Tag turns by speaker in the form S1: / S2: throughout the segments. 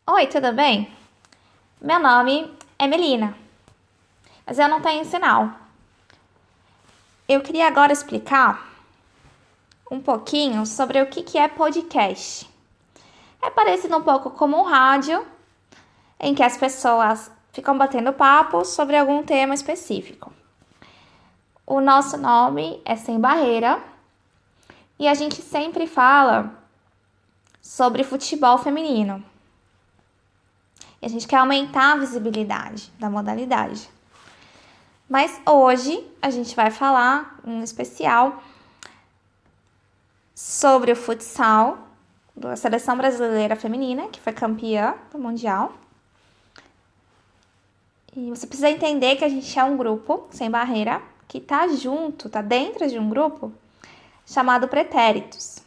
S1: Oi, tudo bem? Meu nome é Melina, mas eu não tenho sinal. Eu queria agora explicar um pouquinho sobre o que é podcast. É parecido um pouco como um rádio, em que as pessoas ficam batendo papo sobre algum tema específico. O nosso nome é Sem Barreira e a gente sempre fala sobre futebol feminino. E a gente quer aumentar a visibilidade da modalidade. Mas hoje a gente vai falar um especial sobre o futsal da seleção brasileira feminina, que foi campeã do Mundial. E você precisa entender que a gente é um grupo sem barreira que tá junto, tá dentro de um grupo chamado Pretéritos,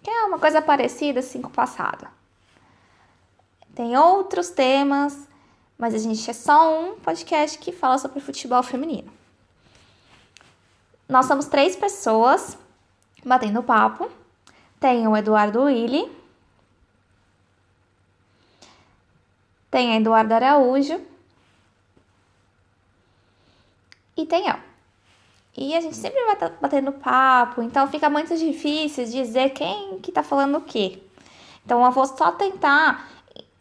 S1: que é uma coisa parecida assim com o passado. Tem outros temas, mas a gente é só um podcast que fala sobre futebol feminino. Nós somos 3 pessoas batendo papo. Tem o Eduardo Willi, tem a Eduardo Araújo e tem eu. E a gente sempre vai batendo papo, então fica muito difícil dizer quem que tá falando o quê. Então eu vou só tentar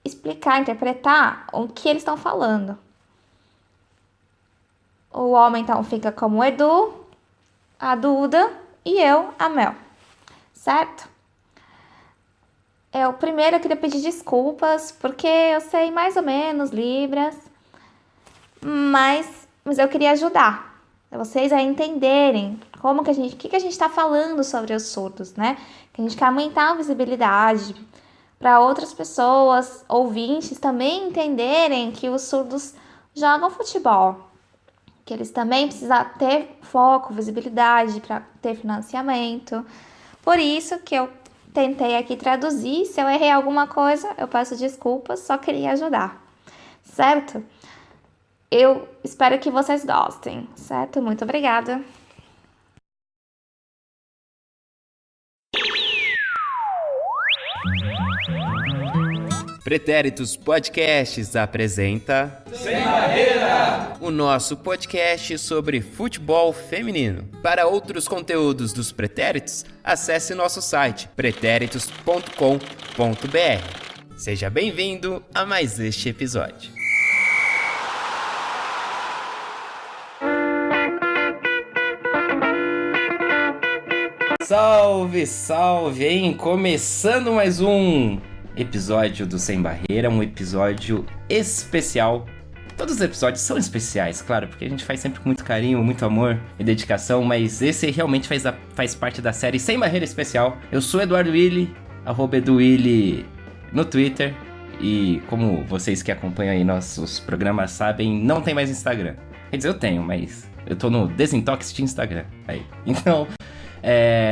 S1: explicar, interpretar o que eles estão falando. O homem, então, fica como o Edu, a Duda e eu, a Mel. Certo? Primeiro eu queria pedir desculpas, porque eu sei mais ou menos Libras, mas eu queria ajudar vocês a entenderem como que o que a gente está falando sobre os surdos, né? Que a gente quer aumentar a visibilidade para outras pessoas, ouvintes, também entenderem que os surdos jogam futebol, que eles também precisam ter foco, visibilidade para ter financiamento. Por isso que eu tentei aqui traduzir. Se eu errei alguma coisa, eu peço desculpas, só queria ajudar, certo? Eu espero que vocês gostem, certo? Muito obrigada.
S2: Pretéritos Podcasts apresenta
S3: Sem Barreira,
S2: o nosso podcast sobre futebol feminino. Para outros conteúdos dos Pretéritos, acesse nosso site pretéritos.com.br. Seja bem-vindo a mais este episódio. Salve, salve, hein? Começando mais um episódio do Sem Barreira, um episódio especial. Todos os episódios são especiais, claro, porque a gente faz sempre com muito carinho, muito amor e dedicação, mas esse realmente faz parte da série Sem Barreira Especial. Eu sou Eduardo Willi, @EduWilli no Twitter, e como vocês que acompanham aí nossos programas sabem, não tem mais Instagram. Quer dizer, eu tenho, mas eu tô no desintox de Instagram aí. Então,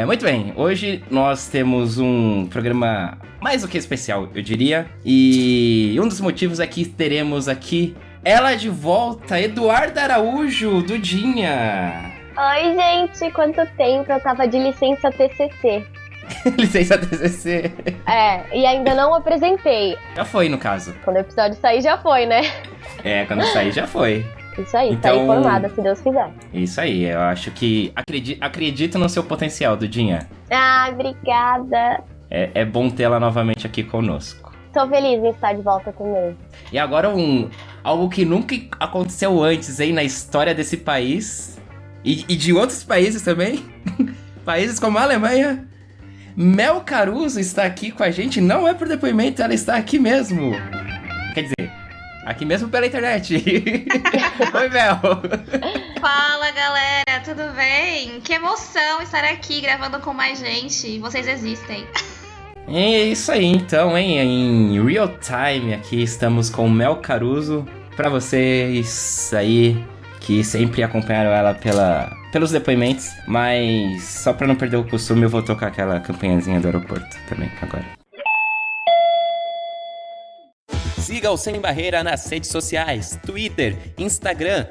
S2: muito bem, hoje nós temos um programa mais do que especial, eu diria. E um dos motivos é que teremos aqui ela de volta, Eduarda Araújo, Dudinha.
S4: Oi, gente, quanto tempo, eu tava de licença TCC.
S2: Licença TCC.
S4: E ainda não apresentei.
S2: Já foi, no caso.
S4: Quando o episódio sair, já foi, né?
S2: Quando sair já foi.
S4: Isso aí,
S2: então,
S4: tá informada, se Deus quiser.
S2: Isso aí, eu acho que acredito no seu potencial, Dudinha.
S4: Obrigada.
S2: É bom tê-la novamente aqui conosco.
S4: Tô feliz em estar de volta também.
S2: E agora algo que nunca aconteceu antes, hein, na história desse país e de outros países também, países como a Alemanha. Mel Caruso está aqui com a gente, não é por depoimento, ela está aqui mesmo. Quer dizer, aqui mesmo pela internet. Oi, Mel.
S1: Fala, galera, tudo bem? Que emoção estar aqui gravando com mais gente. Vocês existem.
S2: É isso aí, então, hein? Em real time aqui estamos com Mel Caruso. Pra vocês aí que sempre acompanharam ela pelos depoimentos. Mas só pra não perder o costume, eu vou tocar aquela campanhazinha do aeroporto também agora. Siga o Sem Barreira nas redes sociais, Twitter, Instagram,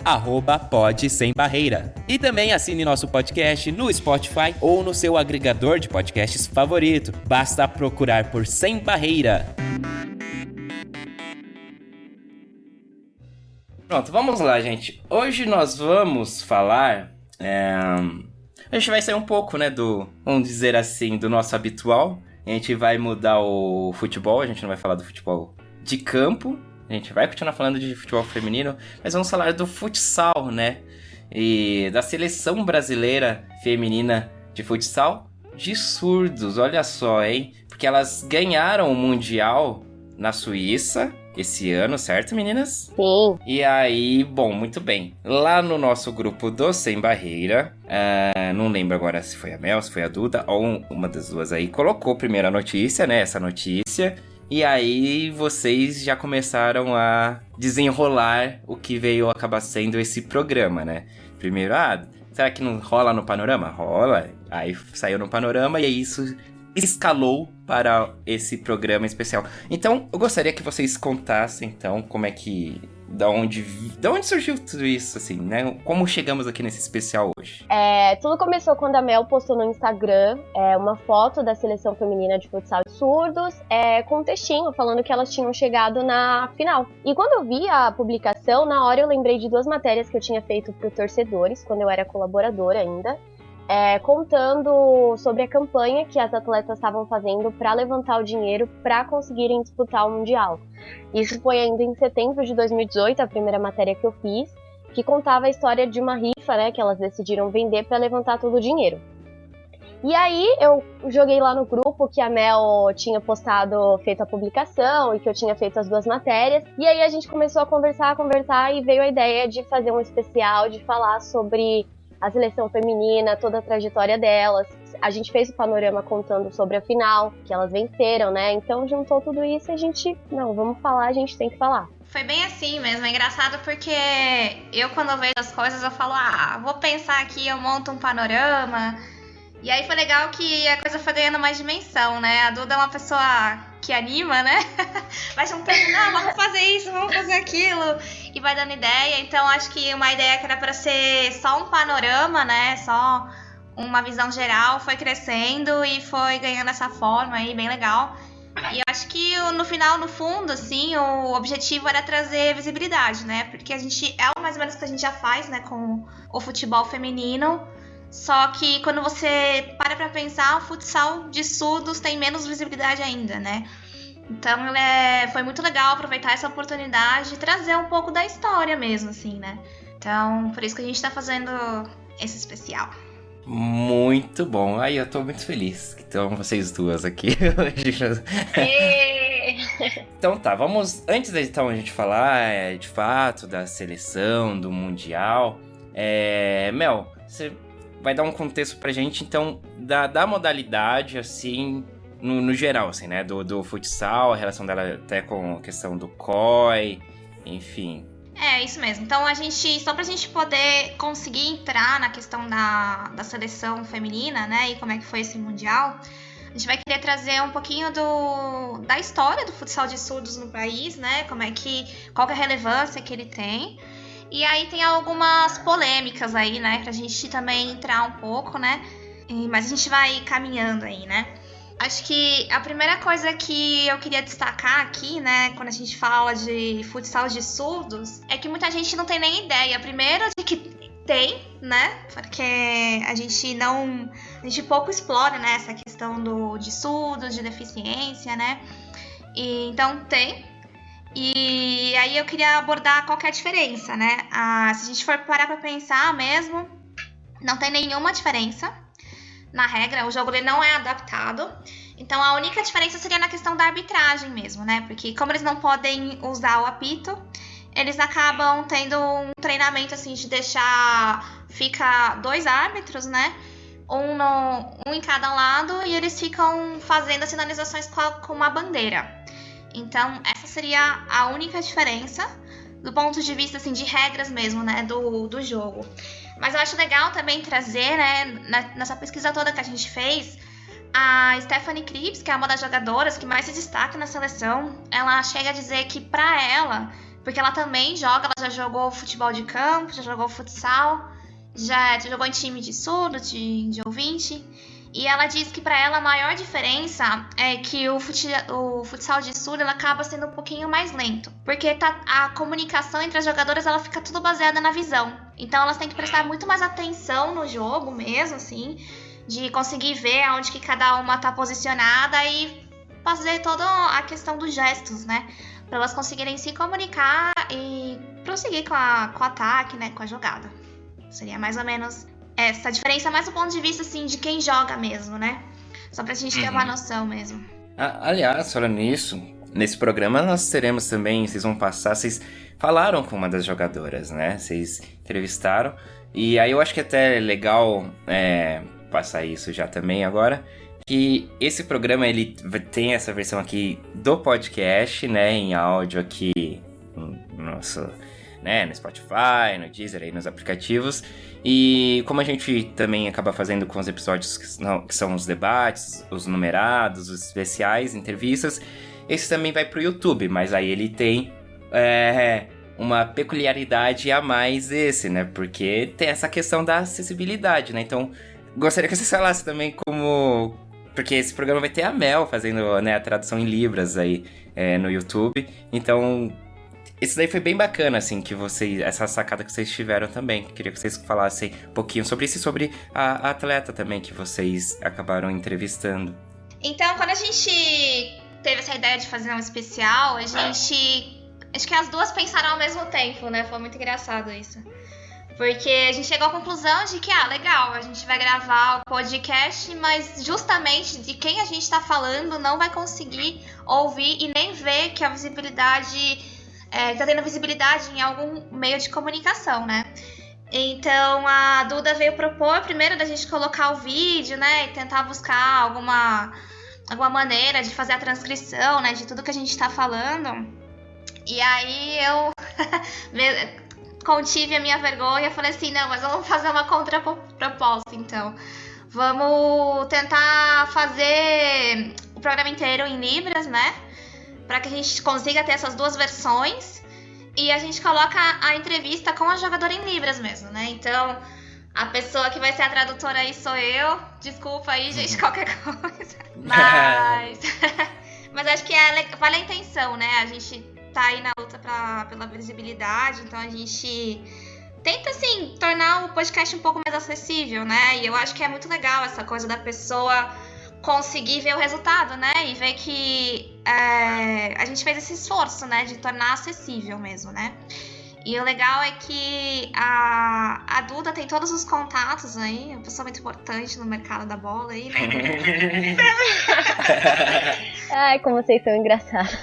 S2: @podsembarreira. E também assine nosso podcast no Spotify ou no seu agregador de podcasts favorito. Basta procurar por Sem Barreira. Pronto, vamos lá, gente. Hoje nós vamos falar... A gente vai sair um pouco, né, vamos dizer assim, do nosso habitual. A gente vai mudar o futebol, a gente não vai falar do futebol de campo. A gente vai continuar falando de futebol feminino, mas vamos falar do futsal, né? E da seleção brasileira feminina de futsal de surdos, olha só, hein? Porque elas ganharam o Mundial na Suíça esse ano, certo, meninas?
S4: Sim.
S2: E aí, bom, muito bem. Lá no nosso grupo do Sem Barreira, não lembro agora se foi a Mel, se foi a Duda, ou uma das duas aí, colocou primeiro a notícia, né? Essa notícia. E aí vocês já começaram a desenrolar o que veio acabar sendo esse programa, né? Primeiro, será que não rola no Panorama? Rola. Aí saiu no Panorama e aí isso escalou para esse programa especial. Então, eu gostaria que vocês contassem, então, como é que... Da onde surgiu tudo isso, assim, né? Como chegamos aqui nesse especial hoje?
S4: Tudo começou quando a Mel postou no Instagram uma foto da seleção feminina de futsal de surdos com um textinho falando que elas tinham chegado na final. E quando eu vi a publicação, na hora eu lembrei de 2 matérias que eu tinha feito para Torcedores, quando eu era colaboradora ainda, contando sobre a campanha que as atletas estavam fazendo para levantar o dinheiro para conseguirem disputar o Mundial. Isso foi ainda em setembro de 2018, a primeira matéria que eu fiz, que contava a história de uma rifa, né, que elas decidiram vender para levantar todo o dinheiro. E aí eu joguei lá no grupo que a Mel tinha postado, feito a publicação e que eu tinha feito as 2 matérias. E aí a gente começou a conversar e veio a ideia de fazer um especial, de falar sobre a seleção feminina, toda a trajetória delas. A gente fez o panorama contando sobre a final, que elas venceram, né? Então juntou tudo isso e a gente, vamos falar, a gente tem que falar.
S1: Foi bem assim mesmo, é engraçado porque eu quando eu vejo as coisas eu falo, vou pensar aqui, eu monto um panorama. E aí foi legal que a coisa foi ganhando mais dimensão, né? A Duda é uma pessoa que anima, né? Vai juntando, vamos fazer isso, vamos fazer aquilo. E vai dando ideia. Então acho que uma ideia que era pra ser só um panorama, né? Só uma visão geral, foi crescendo e foi ganhando essa forma aí, bem legal. E eu acho que no final, no fundo, assim, o objetivo era trazer visibilidade, né? Porque a gente, mais ou menos o que a gente já faz, né? Com o futebol feminino. Só que quando você para pra pensar, o futsal de surdos tem menos visibilidade ainda, né? Então foi muito legal aproveitar essa oportunidade e trazer um pouco da história mesmo, assim, né? Então, por isso que a gente tá fazendo esse especial.
S2: Muito bom. Aí eu tô muito feliz que estão vocês duas aqui hoje. Então tá, vamos... Antes então a gente falar de fato da seleção, do Mundial, Mel, você vai dar um contexto pra gente, então, da modalidade, assim, no geral, assim, né? Do futsal, a relação dela até com a questão do COI, enfim.
S1: Isso mesmo. Então, só pra gente poder conseguir entrar na questão da seleção feminina, né? E como é que foi esse Mundial, a gente vai querer trazer um pouquinho da história do futsal de surdos no país, né? Qual que é a relevância que ele tem. E aí tem algumas polêmicas aí, né? Pra gente também entrar um pouco, né? Mas a gente vai caminhando aí, né? Acho que a primeira coisa que eu queria destacar aqui, né? Quando a gente fala de futsal de surdos, é que muita gente não tem nem ideia. Primeiro de que tem, né? Porque a gente pouco explora, né? Essa questão de surdos, de deficiência, né? Então tem. E aí eu queria abordar qual que é a diferença, né? Se a gente for parar pra pensar mesmo, não tem nenhuma diferença na regra, o jogo ele não é adaptado. Então a única diferença seria na questão da arbitragem mesmo, né? Porque como eles não podem usar o apito, eles acabam tendo um treinamento assim de fica 2 árbitros, né? Um em cada lado e eles ficam fazendo as sinalizações com uma bandeira. Então, essa seria a única diferença do ponto de vista, assim, de regras mesmo, né, do jogo. Mas eu acho legal também trazer, né, nessa pesquisa toda que a gente fez, a Stephanie Krieps, que é uma das jogadoras que mais se destaca na seleção, ela chega a dizer que pra ela, porque ela também ela já jogou futebol de campo, já jogou futsal, já jogou em time de surdo, de ouvinte, E ela diz que para ela a maior diferença é que o futsal de surdo ela acaba sendo um pouquinho mais lento. Porque a comunicação entre as jogadoras ela fica tudo baseada na visão. Então elas têm que prestar muito mais atenção no jogo mesmo, assim. De conseguir ver onde que cada uma tá posicionada e fazer toda a questão dos gestos, né? Para elas conseguirem se comunicar e prosseguir com o ataque, né? Com a jogada. Seria mais ou menos essa diferença, mais do ponto de vista, assim, de quem joga mesmo, né? Só pra gente ter uma noção mesmo.
S2: Aliás, falando nisso, nesse programa nós teremos também, vocês falaram com uma das jogadoras, né? Vocês entrevistaram. E aí eu acho que até é legal passar isso já também agora. Que esse programa, ele tem essa versão aqui do podcast, né? Em áudio aqui no nosso... né, no Spotify, no Deezer, aí nos aplicativos. E como a gente também acaba fazendo com os episódios que são os debates, os numerados, os especiais, entrevistas, esse também vai pro YouTube, mas aí ele tem uma peculiaridade a mais né, porque tem essa questão da acessibilidade, né, então gostaria que você falasse também porque esse programa vai ter a Mel fazendo, né, a tradução em Libras aí no YouTube, então... Isso daí foi bem bacana, assim, essa sacada que vocês tiveram também. Queria que vocês falassem um pouquinho sobre isso e sobre a atleta também que vocês acabaram entrevistando.
S1: Então, quando a gente teve essa ideia de fazer um especial, acho que as duas pensaram ao mesmo tempo, né? Foi muito engraçado isso. Porque a gente chegou à conclusão de que, legal, a gente vai gravar o podcast, mas justamente de quem a gente tá falando não vai conseguir ouvir e nem ver que a visibilidade... tá tendo visibilidade em algum meio de comunicação, né? Então a Duda veio propor primeiro da gente colocar o vídeo, né? E tentar buscar alguma maneira de fazer a transcrição, né? De tudo que a gente tá falando. E aí eu contive a minha vergonha e falei assim, não, mas vamos fazer uma contraproposta, então. Vamos tentar fazer o programa inteiro em Libras, né? Para que a gente consiga ter essas duas versões e a gente coloca a entrevista com a jogadora em Libras mesmo, né? Então, a pessoa que vai ser a tradutora aí sou eu. Desculpa aí, gente, qualquer coisa. Mas acho que vale a intenção, né? A gente tá aí na luta pela visibilidade, então a gente tenta, assim, tornar o podcast um pouco mais acessível, né? E eu acho que é muito legal essa coisa da pessoa... conseguir ver o resultado, né? E ver que a gente fez esse esforço, né? De tornar acessível mesmo, né? E o legal é que a Duda tem todos os contatos aí, uma pessoa muito importante no mercado da bola aí, né?
S4: Ai, como vocês são engraçados.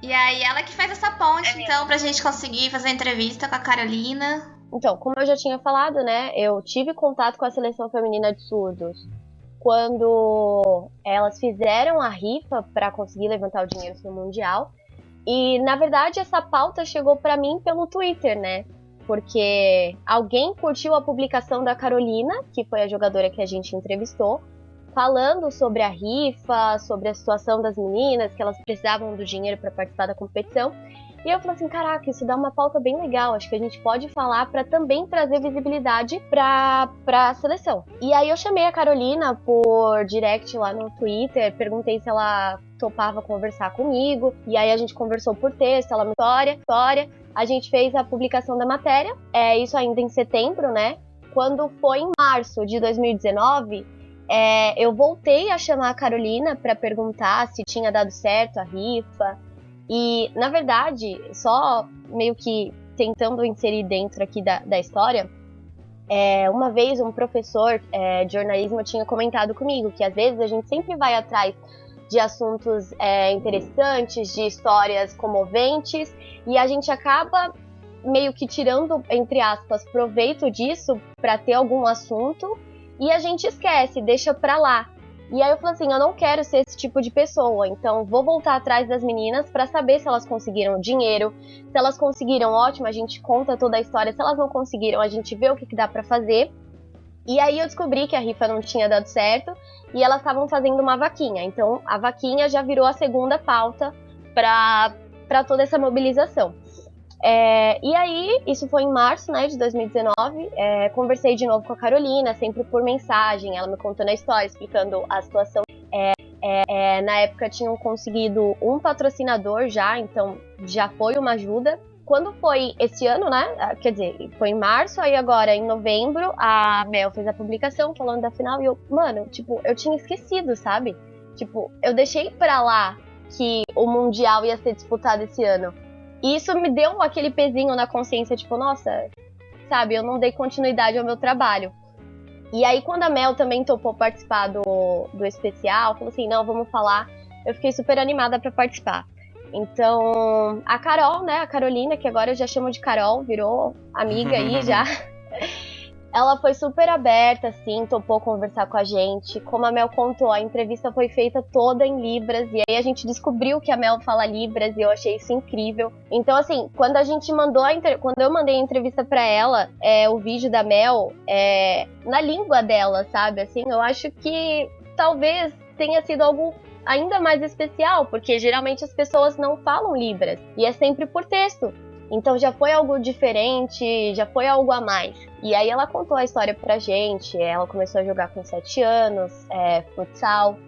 S1: E aí ela que faz essa ponte, então, pra gente conseguir fazer a entrevista com a Carolina.
S4: Então, como eu já tinha falado, né? Eu tive contato com a seleção feminina de surdos quando elas fizeram a rifa para conseguir levantar o dinheiro no Mundial. E, na verdade, essa pauta chegou para mim pelo Twitter, né? Porque alguém curtiu a publicação da Carolina, que foi a jogadora que a gente entrevistou, falando sobre a rifa, sobre a situação das meninas, que elas precisavam do dinheiro para participar da competição. E eu falei assim, caraca, isso dá uma pauta bem legal, acho que a gente pode falar para também trazer visibilidade pra seleção. E aí eu chamei a Carolina por direct lá no Twitter, perguntei se ela topava conversar comigo, e aí a gente conversou por texto, ela me história, a gente fez a publicação da matéria, isso ainda em setembro, né? Quando foi em março de 2019, eu voltei a chamar a Carolina para perguntar se tinha dado certo a rifa. E, na verdade, só meio que tentando inserir dentro aqui da história, uma vez um professor de jornalismo tinha comentado comigo que às vezes a gente sempre vai atrás de assuntos interessantes, de histórias comoventes, e a gente acaba meio que tirando, entre aspas, proveito disso para ter algum assunto, e a gente esquece, deixa pra lá. E aí eu falei assim, eu não quero ser esse tipo de pessoa, então vou voltar atrás das meninas pra saber se elas conseguiram dinheiro. Se elas conseguiram, ótimo, a gente conta toda a história. Se elas não conseguiram, a gente vê o que dá pra fazer. E aí eu descobri que a rifa não tinha dado certo e elas estavam fazendo uma vaquinha. Então a vaquinha já virou a segunda pauta pra toda essa mobilização. E aí, isso foi em março, né, de 2019, conversei de novo com a Carolina, sempre por mensagem, ela me contando a história, explicando a situação. Na época tinham conseguido um patrocinador já, então já foi uma ajuda. Quando foi esse ano, né, quer dizer, foi em março, aí agora em novembro, a Mel fez a publicação falando da final e eu, mano, tipo, eu tinha esquecido, sabe? Tipo, eu deixei pra lá que o Mundial ia ser disputado esse ano. E isso me deu aquele pezinho na consciência, tipo, nossa, sabe, eu não dei continuidade ao meu trabalho. E aí, quando a Mel também topou participar do especial, falou assim, não, vamos falar, eu fiquei super animada pra participar. Então, a Carol, né, a Carolina, que agora eu já chamo de Carol, virou amiga aí já. Ela foi super aberta, assim, topou conversar com a gente. Como a Mel contou, a entrevista foi feita toda em Libras. E aí a gente descobriu que a Mel fala Libras e eu achei isso incrível. Então, assim, quando a gente mandou quando eu mandei a entrevista pra ela, o vídeo da Mel, na língua dela, sabe? Assim, eu acho que talvez tenha sido algo ainda mais especial, porque geralmente as pessoas não falam Libras. E é sempre por texto. Então já foi algo diferente, já foi algo a mais. E aí ela contou a história pra gente, ela começou a jogar com 7 anos, futsal,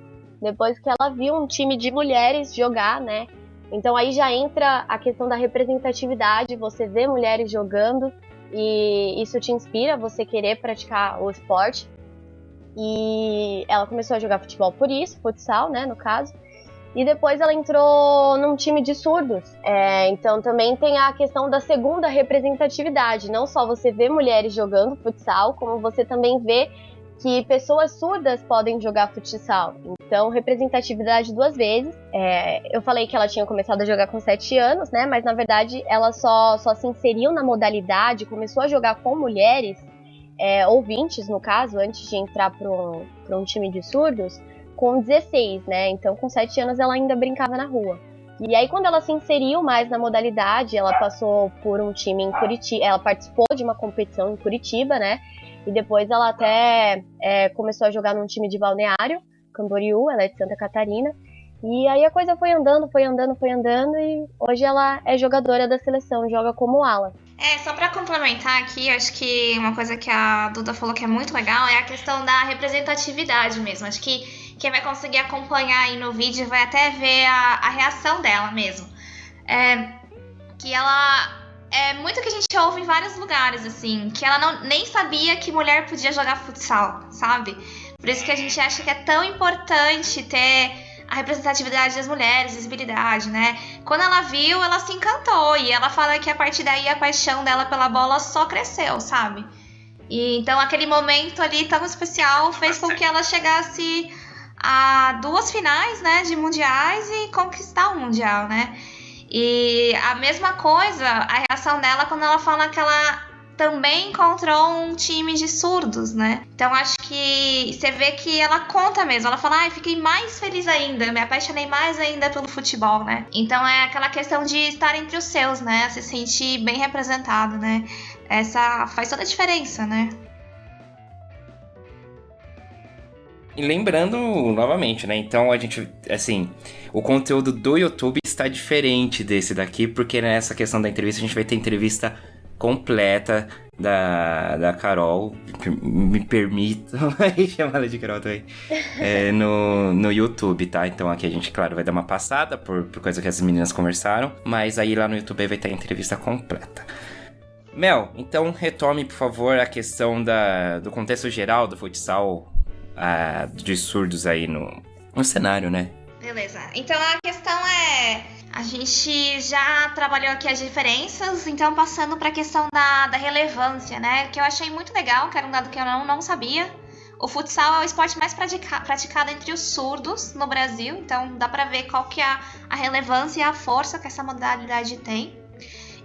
S4: depois que ela viu um time de mulheres jogar, né? Então aí já entra a questão da representatividade, você vê mulheres jogando e isso te inspira, você querer praticar o esporte. E ela começou a jogar futebol por isso, futsal, né, no caso. E depois ela entrou num time de surdos. Então também tem a questão da segunda representatividade. Não só você vê mulheres jogando futsal, como você também vê que pessoas surdas podem jogar futsal. Então, representatividade 2 vezes. Eu falei que ela tinha começado a jogar com 7 anos, né? Mas na verdade ela só se inseriu na modalidade, começou a jogar com mulheres, ouvintes no caso, antes de entrar para um time de surdos, com 16, né? Então, com 7 anos, ela ainda brincava na rua. E aí, quando ela se inseriu mais na modalidade, ela passou por um time em Curitiba, ela participou de uma competição em Curitiba, né? E depois ela até começou a jogar num time de Balneário, Camboriú, ela é de Santa Catarina. E aí a coisa foi andando, e hoje ela é jogadora da seleção, joga como ala.
S1: Só pra complementar aqui, acho que uma coisa que a Duda falou que é muito legal é a questão da representatividade mesmo. Acho que quem vai conseguir acompanhar aí no vídeo vai até ver a reação dela mesmo. Que ela... É muito que a gente ouve em vários lugares, assim, que ela nem sabia que mulher podia jogar futsal, sabe? Por isso que a gente acha que é tão importante ter a representatividade das mulheres, visibilidade, né? Quando ela viu, ela se encantou. E ela fala que a partir daí a paixão dela pela bola só cresceu, sabe? E então aquele momento ali tão especial fez com que ela chegasse a 2 finais, né, de mundiais e conquistar o mundial, né? E a mesma coisa, a reação dela quando ela fala que ela também encontrou um time de surdos, né? Então acho que você vê que ela conta mesmo. Ela fala, fiquei mais feliz ainda, me apaixonei mais ainda pelo futebol, né? Então é aquela questão de estar entre os seus, né? Se sentir bem representado, né? Essa faz toda a diferença, né?
S2: E lembrando, novamente, né? Então a gente, assim, o conteúdo do YouTube está diferente desse daqui, porque nessa questão da entrevista a gente vai ter entrevista completa da Carol, me permitam chamar ela de Carol também, no YouTube, tá? Então aqui a gente, claro, vai dar uma passada por coisa que as meninas conversaram, mas aí lá no YouTube vai ter a entrevista completa. Mel, então retome, por favor, a questão do contexto geral do futsal de surdos aí no cenário, né?
S1: Beleza. Então a questão a gente já trabalhou aqui as diferenças, então passando para a questão da relevância, né? Que eu achei muito legal, que era um dado que eu não sabia. O futsal é o esporte mais praticado entre os surdos no Brasil, então dá para ver qual que é a relevância e a força que essa modalidade tem.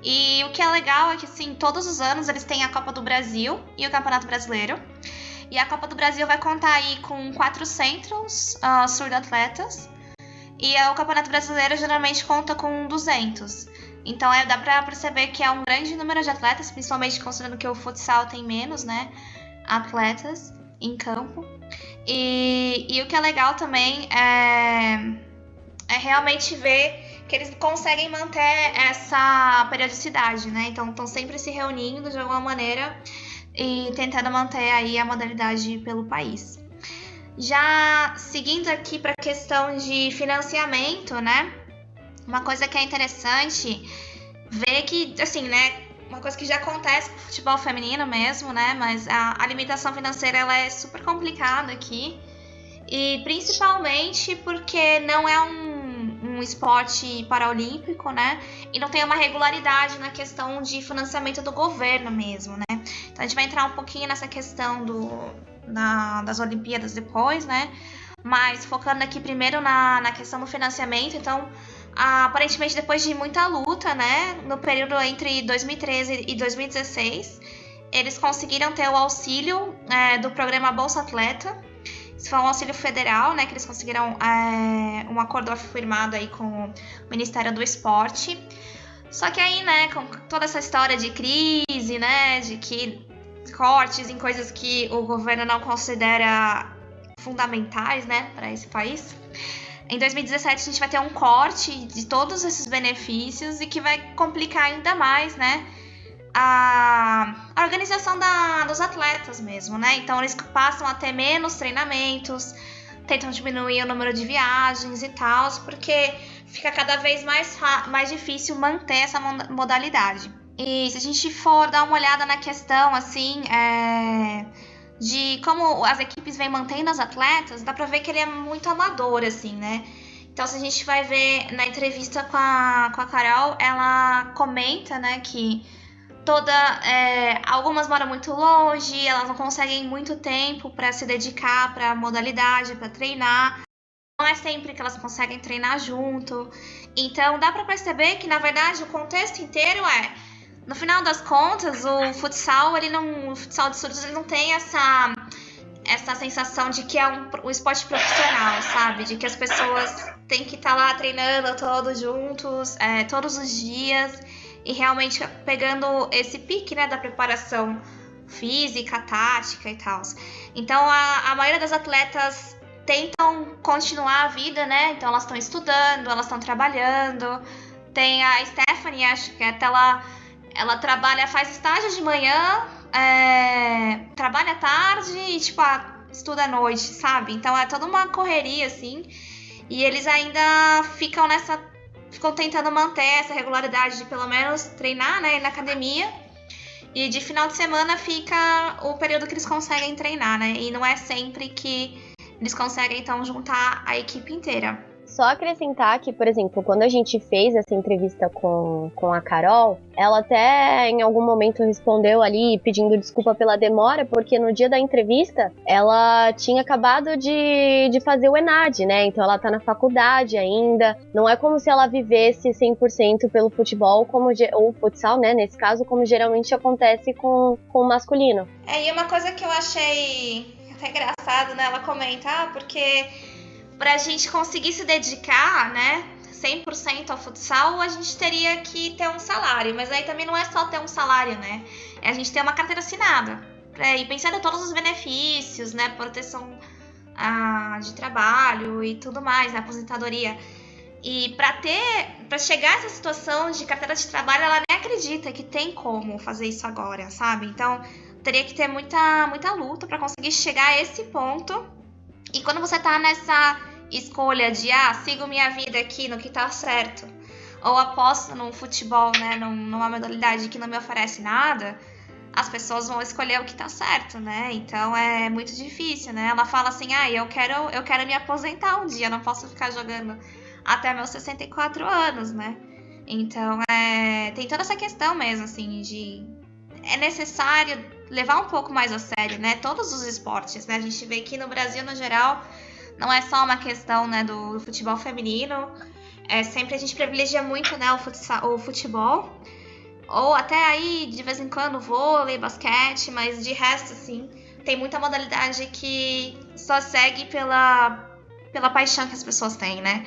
S1: E o que é legal é que, assim, todos os anos eles têm a Copa do Brasil e o Campeonato Brasileiro. E a Copa do Brasil vai contar aí com 400 surdo-atletas. E o Campeonato Brasileiro geralmente conta com 200. Então dá pra perceber que é um grande número de atletas, principalmente considerando que o futsal tem menos, né, atletas em campo. E o que é legal também é realmente ver que eles conseguem manter essa periodicidade, né? Então estão sempre se reunindo de alguma maneira e tentando manter aí a modalidade pelo país. Já seguindo aqui para a questão de financiamento, né? Uma coisa que é interessante ver que, assim, né? Uma coisa que já acontece com o futebol feminino mesmo, né? Mas a limitação financeira, ela é super complicada aqui. E principalmente porque não é um esporte paraolímpico, né? E não tem uma regularidade na questão de financiamento do governo mesmo, né? Então a gente vai entrar um pouquinho nessa questão das Olimpíadas depois, né? Mas focando aqui primeiro na questão do financiamento. Então, aparentemente, depois de muita luta, né? No período entre 2013 e 2016, eles conseguiram ter o auxílio do programa Bolsa Atleta. Isso foi um auxílio federal, né? Que eles conseguiram um acordo firmado aí com o Ministério do Esporte. Só que aí, né? Com toda essa história de crise, né? De que cortes em coisas que o governo não considera fundamentais, né? Para esse país. Em 2017 a gente vai ter um corte de todos esses benefícios e que vai complicar ainda mais, né? A organização dos atletas mesmo, né? Então eles passam a ter menos treinamentos, tentam diminuir o número de viagens e tal, porque fica cada vez mais difícil manter essa modalidade. E se a gente for dar uma olhada na questão, assim, de como as equipes vêm mantendo as atletas, dá pra ver que ele é muito amador, assim, né? Então, se a gente vai ver na entrevista com a Carol, ela comenta, né, que algumas moram muito longe, elas não conseguem muito tempo para se dedicar para a modalidade, para treinar. Não é sempre que elas conseguem treinar junto. Então, dá para perceber que, na verdade, o contexto inteiro no final das contas, o futsal de surdos, ele não tem essa sensação de que é um esporte profissional, sabe? De que as pessoas têm que estar lá treinando todos juntos, todos os dias, e realmente pegando esse pique, né, da preparação física, tática e tal. Então, a maioria das atletas tentam continuar a vida, né? Então, elas estão estudando, elas estão trabalhando. Tem a Stephanie, acho que até ela trabalha, faz estágio de manhã, trabalha à tarde e, tipo, estuda à noite, sabe? Então é toda uma correria, assim. E eles ainda ficam tentando manter essa regularidade de pelo menos treinar, né, na academia. E de final de semana fica o período que eles conseguem treinar, né? E não é sempre que eles conseguem, então, juntar a equipe inteira.
S4: Só acrescentar que, por exemplo, quando a gente fez essa entrevista com a Carol, ela até em algum momento respondeu ali pedindo desculpa pela demora, porque no dia da entrevista ela tinha acabado de fazer o ENAD, né? Então ela tá na faculdade ainda, não é como se ela vivesse 100% pelo futebol, ou futsal, né? Nesse caso, como geralmente acontece com o masculino.
S1: E uma coisa que eu achei até engraçado, né? Ela comenta, porque pra gente conseguir se dedicar, né, 100% ao futsal, a gente teria que ter um salário. Mas aí também não é só ter um salário, né? É a gente ter uma carteira assinada. E pensando em todos os benefícios, né, proteção de trabalho e tudo mais, né, aposentadoria. E pra chegar a essa situação de carteira de trabalho, ela nem acredita que tem como fazer isso agora, sabe? Então, teria que ter muita luta pra conseguir chegar a esse ponto. E quando você tá nessa escolha de, sigo minha vida aqui no que tá certo, ou aposto no futebol, né, numa modalidade que não me oferece nada, as pessoas vão escolher o que tá certo, né? Então é muito difícil, né? Ela fala assim, eu quero me aposentar um dia, eu não posso ficar jogando até meus 64 anos, né? Então tem toda essa questão mesmo, assim, é necessário levar um pouco mais a sério, né? Todos os esportes, né? A gente vê que no Brasil, no geral, não é só uma questão, né, do futebol feminino. Sempre a gente privilegia muito, né, o futebol. Ou até aí, de vez em quando, vôlei, basquete, mas de resto, assim, tem muita modalidade que só segue pela paixão que as pessoas têm, né?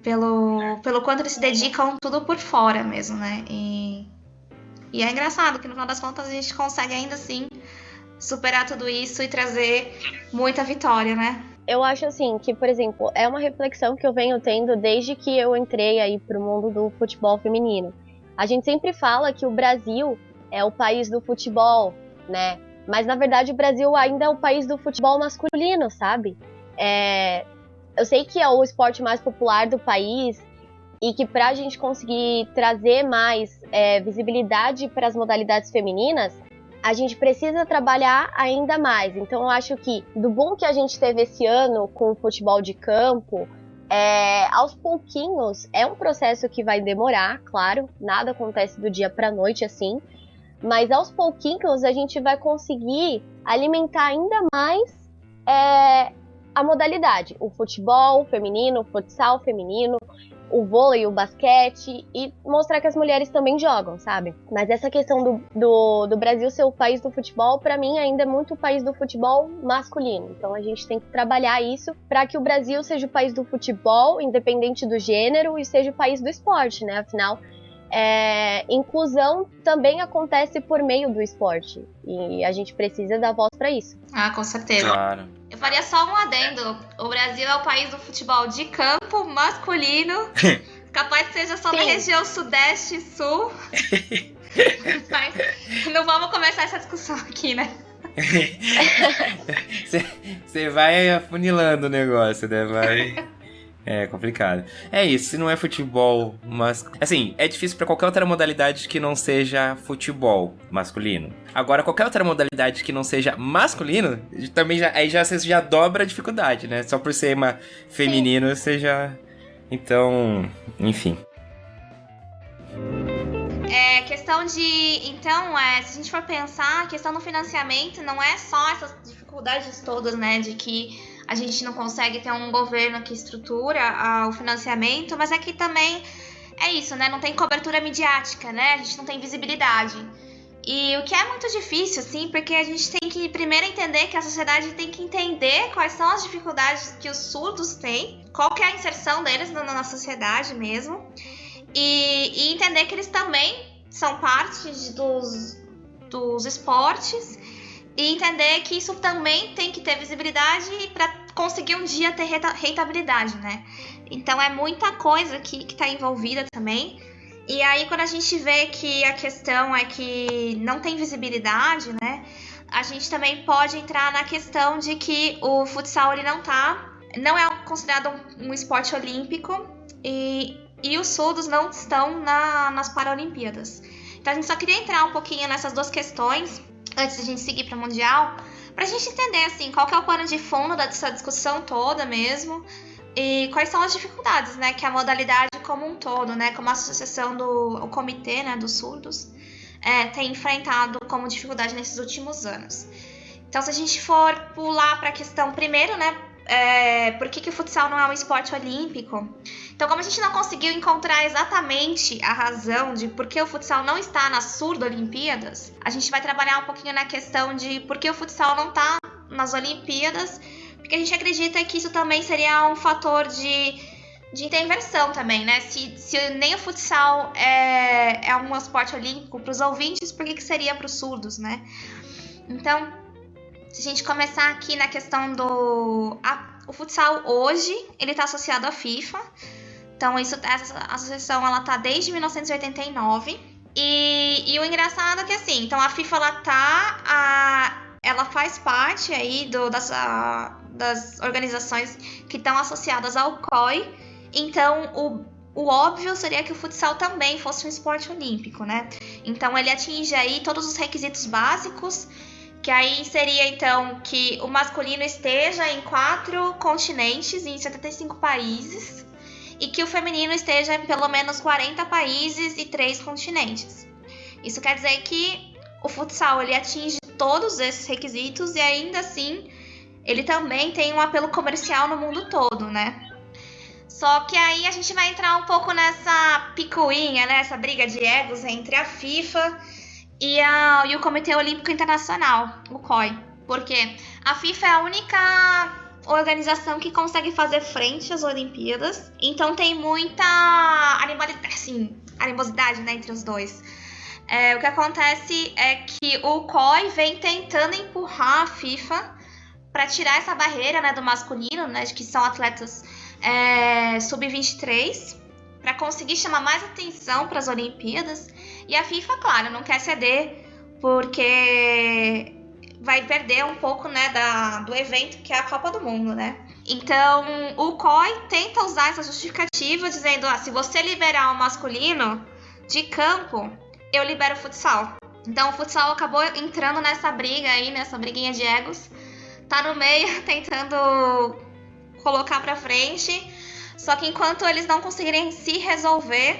S1: Pelo quanto eles se dedicam tudo por fora mesmo, né? E é engraçado que no final das contas a gente consegue ainda assim superar tudo isso e trazer muita vitória, né?
S4: Eu acho assim que, por exemplo, é uma reflexão que eu venho tendo desde que eu entrei aí pro mundo do futebol feminino. A gente sempre fala que o Brasil é o país do futebol, né? Mas na verdade o Brasil ainda é o país do futebol masculino, sabe? Eu sei que é o esporte mais popular do país e que pra gente conseguir trazer mais visibilidade para as modalidades femininas, a gente precisa trabalhar ainda mais. Então eu acho que do bom que a gente teve esse ano com o futebol de campo, aos pouquinhos, é um processo que vai demorar, claro, nada acontece do dia pra noite assim, mas aos pouquinhos a gente vai conseguir alimentar ainda mais a modalidade, o futebol feminino, o futsal feminino, o vôlei, o basquete, e mostrar que as mulheres também jogam, sabe? Mas essa questão do Brasil ser o país do futebol, pra mim ainda é muito o país do futebol masculino. Então a gente tem que trabalhar isso pra que o Brasil seja o país do futebol, independente do gênero, e seja o país do esporte, né? Afinal, inclusão também acontece por meio do esporte, e a gente precisa dar voz pra isso.
S1: Ah, com certeza.
S2: Claro.
S1: Eu faria só um adendo. O Brasil é o país do futebol de campo masculino. Capaz que seja só da região sudeste e sul. Mas não vamos começar essa discussão aqui, né?
S2: Você vai afunilando o negócio, né? É complicado. É isso, se não é futebol, mas assim, é difícil pra qualquer outra modalidade que não seja futebol masculino. Agora, qualquer outra modalidade que não seja masculino, também você já dobra a dificuldade, né? Só por ser feminino, você já... Então, enfim.
S1: Questão de... Então, se a gente for pensar, a questão do financiamento não é só essas dificuldades todas, né? De que a gente não consegue ter um governo que estrutura o financiamento, mas aqui também é isso, né? Não tem cobertura midiática, né? A gente não tem visibilidade. E o que é muito difícil, assim, porque a gente tem que primeiro entender que a sociedade tem que entender quais são as dificuldades que os surdos têm, qual que é a inserção deles na sociedade mesmo, e entender que eles também são parte dos esportes, e entender que isso também tem que ter visibilidade para conseguir um dia ter rentabilidade, né? Então é muita coisa que tá envolvida também. E aí quando a gente vê que a questão é que não tem visibilidade, né? A gente também pode entrar na questão de que o futsal ele não é considerado um esporte olímpico e os surdos não estão nas Paralimpíadas. Então a gente só queria entrar um pouquinho nessas duas questões antes de a gente seguir para o Mundial, para a gente entender assim, qual que é o pano de fundo dessa discussão toda mesmo e quais são as dificuldades, né, que a modalidade como um todo, né, como a associação o comitê, né, dos surdos tem enfrentado como dificuldade nesses últimos anos. Então, se a gente for pular para a questão primeiro, né, por que o futsal não é um esporte olímpico? Então, como a gente não conseguiu encontrar exatamente a razão de por que o futsal não está nas Surdo-Olimpíadas, a gente vai trabalhar um pouquinho na questão de por que o futsal não está nas Olimpíadas, porque a gente acredita que isso também seria um fator de intervenção também, né? Se nem o futsal é um esporte olímpico para os ouvintes, por que seria para os surdos, né? Então, se a gente começar aqui na questão o futsal hoje, ele está associado à FIFA. Então, essa associação, ela tá desde 1989. E o engraçado é que, assim, então a FIFA, ela faz parte aí das organizações que estão associadas ao COI. Então, o óbvio seria que o futsal também fosse um esporte olímpico, né? Então, ele atinge aí todos os requisitos básicos, que aí seria, então, que o masculino esteja em 4 continentes, em 75 países, e que o feminino esteja em pelo menos 40 países e 3 continentes. Isso quer dizer que o futsal, ele atinge todos esses requisitos e ainda assim, ele também tem um apelo comercial no mundo todo, né? Só que aí a gente vai entrar um pouco nessa picuinha, né? Essa briga de egos entre a FIFA e o Comitê Olímpico Internacional, o COI. Porque a FIFA é a única organização que consegue fazer frente às Olimpíadas. Então tem muita animosidade, né, entre os dois. O que acontece é que o COI vem tentando empurrar a FIFA para tirar essa barreira, né, do masculino, né, de que são atletas sub-23, para conseguir chamar mais atenção para as Olimpíadas. E a FIFA, claro, não quer ceder porque vai perder um pouco, né, do evento que é a Copa do Mundo, né? Então, o COI tenta usar essa justificativa dizendo, se você liberar o masculino de campo, eu libero o futsal. Então, o futsal acabou entrando nessa briga aí, nessa briguinha de egos. Tá no meio, tentando colocar pra frente. Só que enquanto eles não conseguirem se resolver,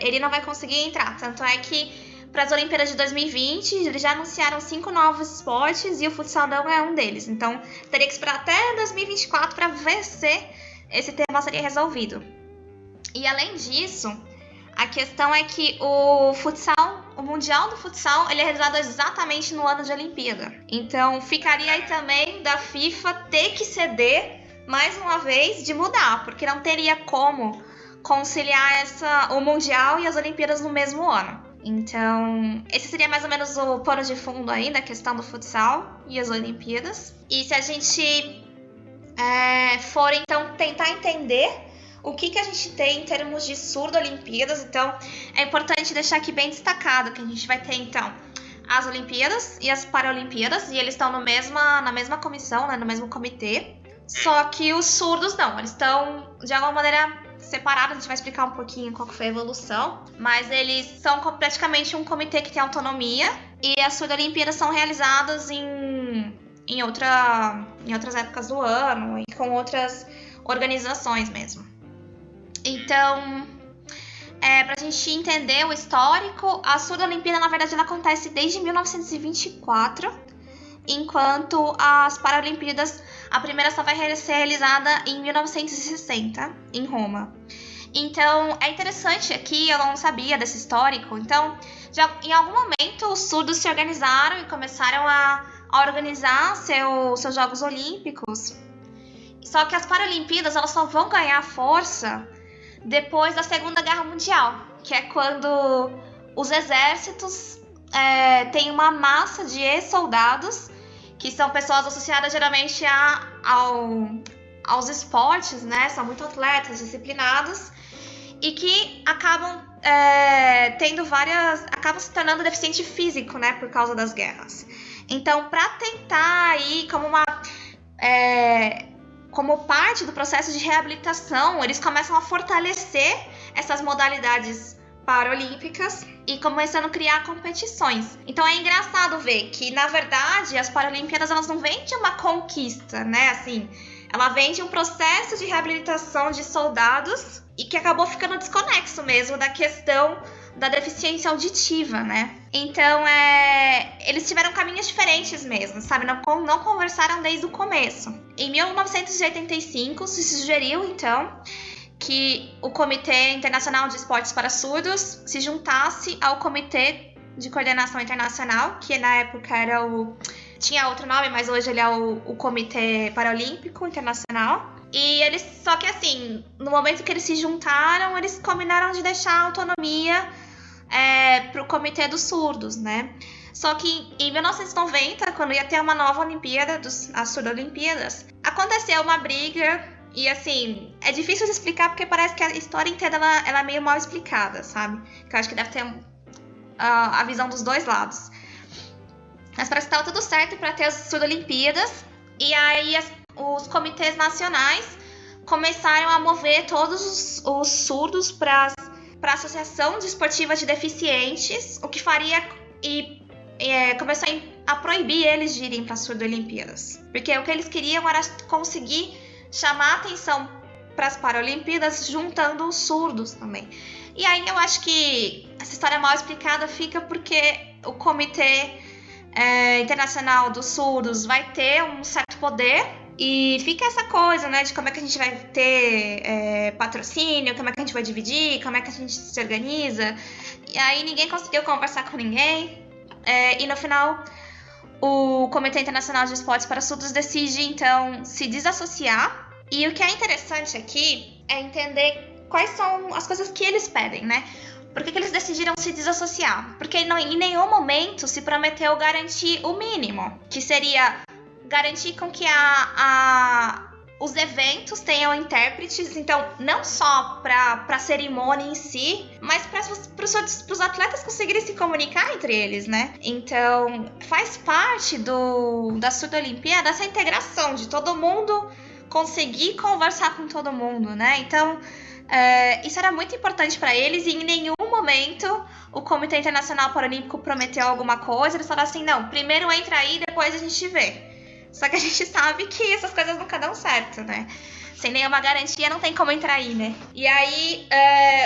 S1: ele não vai conseguir entrar. Tanto é que para as Olimpíadas de 2020, eles já anunciaram 5 novos esportes e o futsal não é um deles. Então, teria que esperar até 2024 para ver se esse tema seria resolvido. E além disso, a questão é que o futsal, o Mundial do Futsal, ele é realizado exatamente no ano de Olimpíada. Então, ficaria aí também da FIFA ter que ceder, mais uma vez, de mudar, porque não teria como conciliar o Mundial e as Olimpíadas no mesmo ano. Então, esse seria mais ou menos o pano de fundo aí da questão do futsal e as Olimpíadas. E se a gente for, então, tentar entender o que a gente tem em termos de surdo-Olimpíadas, então, é importante deixar aqui bem destacado que a gente vai ter, então, as Olimpíadas e as Paralimpíadas, e eles estão na mesma comissão, né, no mesmo comitê. Só que os surdos não, eles estão, de alguma maneira, separados. A gente vai explicar um pouquinho qual que foi a evolução, mas eles são praticamente um comitê que tem autonomia, e as surdo-olimpíadas são realizadas em outras épocas do ano e com outras organizações mesmo. Então, pra gente entender o histórico, a surdo-olimpíada, na verdade, ela acontece desde 1924, enquanto as Paralimpíadas, a primeira só vai ser realizada em 1960, em Roma. Então, é interessante aqui, eu não sabia desse histórico, então, em algum momento, os surdos se organizaram e começaram a organizar seus Jogos Olímpicos. Só que as Paralimpíadas, elas só vão ganhar força depois da Segunda Guerra Mundial, que é quando os exércitos têm uma massa de ex-soldados, que são pessoas associadas geralmente aos esportes, né? São muito atletas, disciplinados, e que acabam acabam se tornando deficiente físico, né? Por causa das guerras. Então, para tentar aí, como parte do processo de reabilitação, eles começam a fortalecer essas modalidades paralímpicas e começando a criar competições. Então é engraçado ver que, na verdade, as Paralimpíadas, elas não vêm de uma conquista, né? Assim, ela vem de um processo de reabilitação de soldados e que acabou ficando desconexo mesmo da questão da deficiência auditiva, né? Então, eles tiveram caminhos diferentes mesmo, sabe? Não conversaram desde o começo. Em 1985, se sugeriu, então, que o Comitê Internacional de Esportes para Surdos se juntasse ao Comitê de Coordenação Internacional, que na época tinha outro nome, mas hoje ele é o Comitê Paralímpico Internacional. E só que assim, no momento que eles se juntaram, eles combinaram de deixar a autonomia para o Comitê dos Surdos, né? Só que em 1990, quando ia ter uma nova Olimpíada, as Surdo-Olimpíadas, aconteceu uma briga. E assim, é difícil de explicar porque parece que a história inteira ela é meio mal explicada, sabe? Que eu acho que deve ter a visão dos dois lados. Mas parece que estava tudo certo para ter as Surdo-Olimpíadas. E aí os comitês nacionais começaram a mover todos os surdos para a Associação Desportiva de Deficientes, o que faria começou a proibir eles de irem para as Surdo-Olimpíadas. Porque o que eles queriam era conseguir chamar a atenção para as Paralimpíadas juntando os surdos também. E aí eu acho que essa história mal explicada fica porque o Comitê Internacional dos Surdos vai ter um certo poder e fica essa coisa, né, de como é que a gente vai ter patrocínio, como é que a gente vai dividir, como é que a gente se organiza. E aí ninguém conseguiu conversar com ninguém. E no final, o Comitê Internacional de Esportes para Surdos decide, então, se desassociar. E o que é interessante aqui é entender quais são as coisas que eles pedem, né? Por que eles decidiram se desassociar? Porque em nenhum momento se prometeu garantir o mínimo, que seria garantir com que os eventos tenham intérpretes, então não só para a cerimônia em si, mas para os atletas conseguirem se comunicar entre eles, né? Então faz parte da Surdo-Olimpíada essa integração de todo mundo conseguir conversar com todo mundo, né? Então isso era muito importante para eles e em nenhum momento o Comitê Internacional Paralímpico prometeu alguma coisa. Eles falaram assim, não, primeiro entra aí, depois a gente vê. Só que a gente sabe que essas coisas nunca dão certo, né? Sem nenhuma garantia não tem como entrar aí, né? E aí,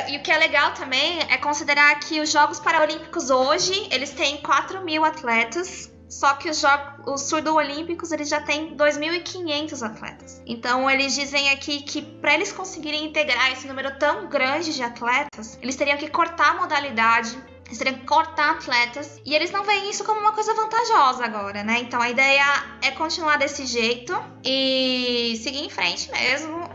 S1: e o que é legal também é considerar que os Jogos Paralímpicos hoje, eles têm 4.000 atletas, só que os Surdo-Olímpicos, eles já têm 2.500 atletas. Então, eles dizem aqui que para eles conseguirem integrar esse número tão grande de atletas, eles teriam que cortar a modalidade, eles teriam que cortar atletas, e eles não veem isso como uma coisa vantajosa agora, né? Então a ideia é continuar desse jeito e seguir em frente mesmo.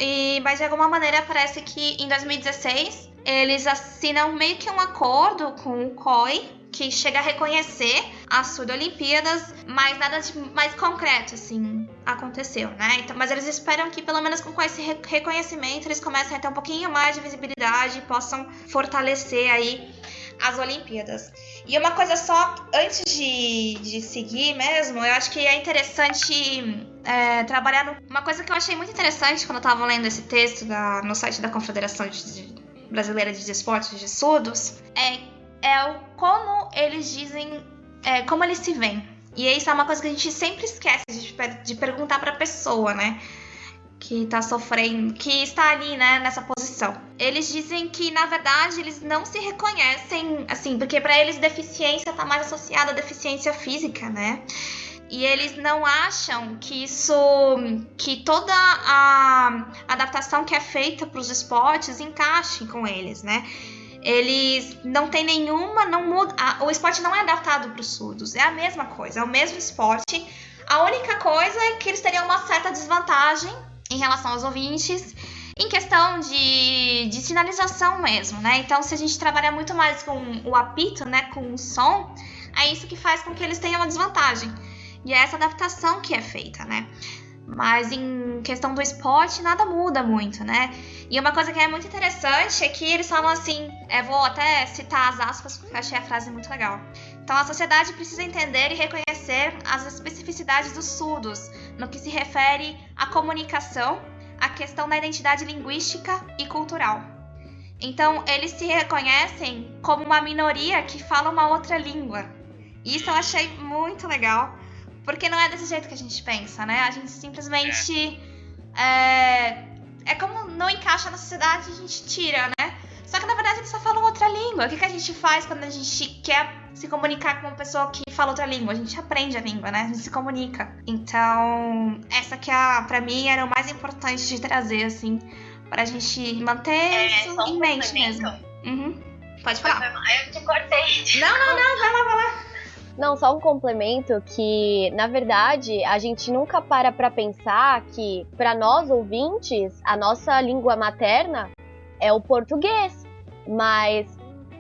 S1: Mas de alguma maneira parece que em 2016 eles assinam meio que um acordo com o COI, que chega a reconhecer as Surdo-Olimpíadas, mas nada de mais concreto, assim, aconteceu, né? Então, mas eles esperam que, pelo menos com esse reconhecimento, eles comecem a ter um pouquinho mais de visibilidade e possam fortalecer aí as Olimpíadas. E uma coisa só, antes de seguir mesmo, eu acho que é interessante trabalhar uma coisa que eu achei muito interessante quando eu estava lendo esse texto no site da Confederação Brasileira de Desportos de Surdos, como eles dizem, como eles se veem. E isso é uma coisa que a gente sempre esquece de perguntar para a pessoa, né? Que tá sofrendo, que está ali, né, nessa posição. Eles dizem que, na verdade, eles não se reconhecem, assim, porque para eles deficiência tá mais associada à deficiência física, né? E eles não acham que toda a adaptação que é feita para os esportes encaixe com eles, né? Eles não tem nenhuma, não muda, o esporte não é adaptado para os surdos, é a mesma coisa, é o mesmo esporte. A única coisa é que eles teriam uma certa desvantagem em relação aos ouvintes, em questão de sinalização mesmo, né? Então, se a gente trabalhar muito mais com o apito, né, com o som, é isso que faz com que eles tenham uma desvantagem. E é essa adaptação que é feita, né? Mas em questão do esporte, nada muda muito, né? E uma coisa que é muito interessante é que eles falam assim, vou até citar as aspas, porque eu achei a frase muito legal. Então, a sociedade precisa entender e reconhecer as especificidades dos surdos, no que se refere à comunicação, à questão da identidade linguística e cultural. Então, eles se reconhecem como uma minoria que fala uma outra língua. E isso eu achei muito legal, porque não é desse jeito que a gente pensa, né? A gente simplesmente... como não encaixa na sociedade, a gente tira, né? Só que, na verdade, eles só falam outra língua. O que a gente faz quando a gente quer se comunicar com uma pessoa que fala outra língua? A gente aprende a língua, né? A gente se comunica. Então, essa que pra mim era o mais importante de trazer, assim, pra gente manter isso em mente mesmo. Uhum. Pode falar.
S4: Eu te cortei.
S1: Não, vai lá.
S4: Não, só um complemento que, na verdade, a gente nunca para pra pensar que, para nós ouvintes, a nossa língua materna é o português. Mas,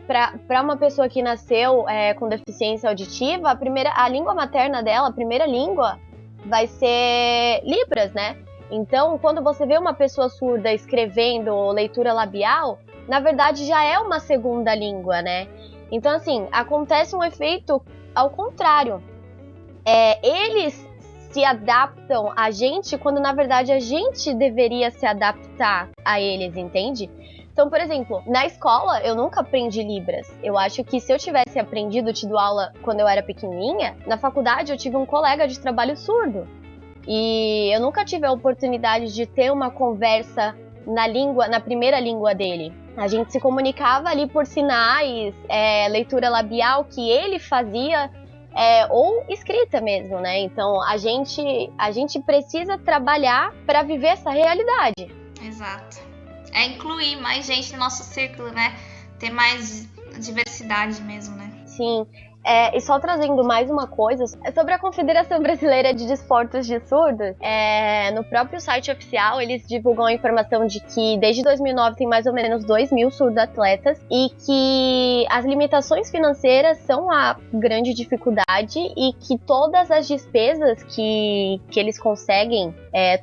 S4: para uma pessoa que nasceu com deficiência auditiva, a língua materna dela, a primeira língua, vai ser Libras, né? Então, quando você vê uma pessoa surda escrevendo leitura labial, na verdade já é uma segunda língua, né? Então, assim, acontece um efeito ao contrário. Eles se adaptam a gente quando, na verdade, a gente deveria se adaptar a eles, entende? Então, por exemplo, na escola eu nunca aprendi Libras. Eu acho que se eu tivesse aprendido, tido aula quando eu era pequenininha, na faculdade eu tive um colega de trabalho surdo. E eu nunca tive a oportunidade de ter uma conversa na primeira língua dele. A gente se comunicava ali por sinais, leitura labial que ele fazia, ou escrita mesmo, né? Então a gente precisa trabalhar para viver essa realidade.
S1: Exato. Incluir mais gente no nosso círculo, né? Ter mais diversidade mesmo, né?
S4: Sim. E só trazendo mais uma coisa, sobre a Confederação Brasileira de Desportos de Surdos, no próprio site oficial eles divulgam a informação de que desde 2009 tem mais ou menos 2.000 surdo-atletas e que as limitações financeiras são a grande dificuldade e que todas as despesas que eles conseguem,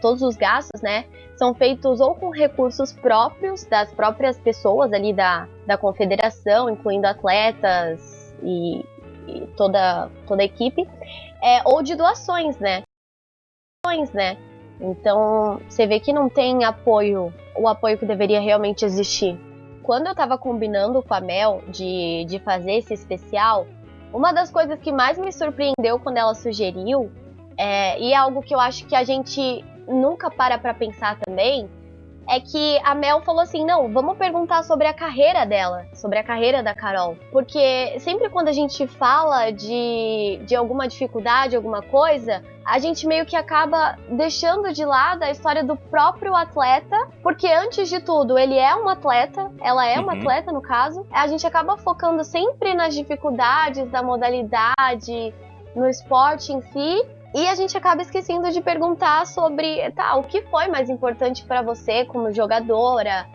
S4: todos os gastos, né, são feitos ou com recursos próprios das próprias pessoas ali da confederação, incluindo atletas e toda a equipe, ou de doações, né? Então, você vê que não tem o apoio que deveria realmente existir. Quando eu tava combinando com a Mel de fazer esse especial, uma das coisas que mais me surpreendeu quando ela sugeriu, e é algo que eu acho que a gente nunca para pra pensar também, é que a Mel falou assim, não, vamos perguntar sobre a carreira dela, sobre a carreira da Carol. Porque sempre quando a gente fala de alguma dificuldade, alguma coisa, a gente meio que acaba deixando de lado a história do próprio atleta, porque antes de tudo, ele é um atleta, ela é uma atleta no caso, a gente acaba focando sempre nas dificuldades da modalidade, no esporte em si, e a gente acaba esquecendo de perguntar sobre, o que foi mais importante pra você como jogadora.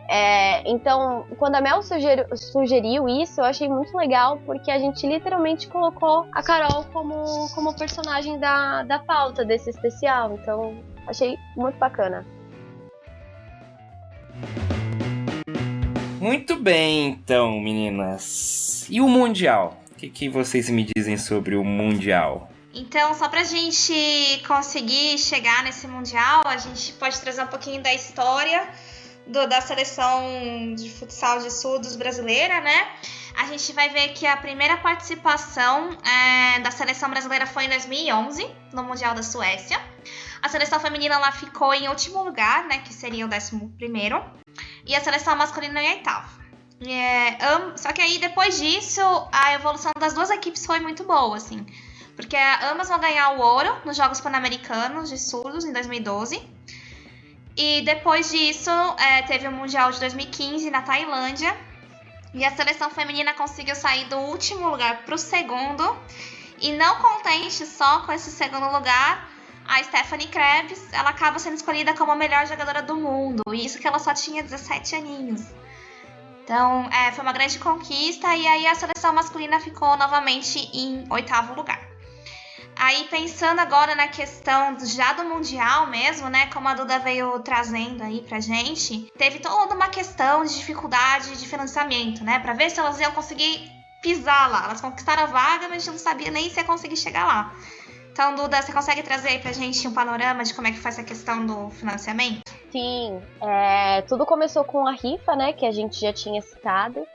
S4: Então, quando a Mel sugeriu isso, eu achei muito legal, porque a gente literalmente colocou a Carol como personagem da pauta desse especial. Então, achei muito bacana.
S2: Muito bem, então, meninas. E o Mundial? O que vocês me dizem sobre o Mundial?
S1: Então, só pra gente conseguir chegar nesse Mundial, a gente pode trazer um pouquinho da história da seleção de futsal de surdos brasileira, né? A gente vai ver que a primeira participação da seleção brasileira foi em 2011, no Mundial da Suécia. A seleção feminina lá ficou em último lugar, né? Que seria o 11º. E a seleção masculina em 8º. Só que aí, depois disso, a evolução das duas equipes foi muito boa, assim. Porque ambas vão ganhar o ouro nos Jogos Pan-Americanos de Surdos em 2012. E depois disso, teve o Mundial de 2015 na Tailândia. E a seleção feminina conseguiu sair do último lugar para o segundo. E não contente só com esse segundo lugar, a Stephanie Krebs, ela acaba sendo escolhida como a melhor jogadora do mundo. E isso que ela só tinha 17 aninhos. Então, foi uma grande conquista. E aí a seleção masculina ficou novamente em 8º lugar. Aí, pensando agora na questão já do Mundial mesmo, né, como a Duda veio trazendo aí pra gente, teve toda uma questão de dificuldade de financiamento, né, pra ver se elas iam conseguir pisar lá. Elas conquistaram a vaga, mas a gente não sabia nem se ia conseguir chegar lá. Então, Duda, você consegue trazer aí pra gente um panorama de como é que foi essa questão do financiamento?
S4: Sim, tudo começou com a rifa, né, que a gente já tinha citado.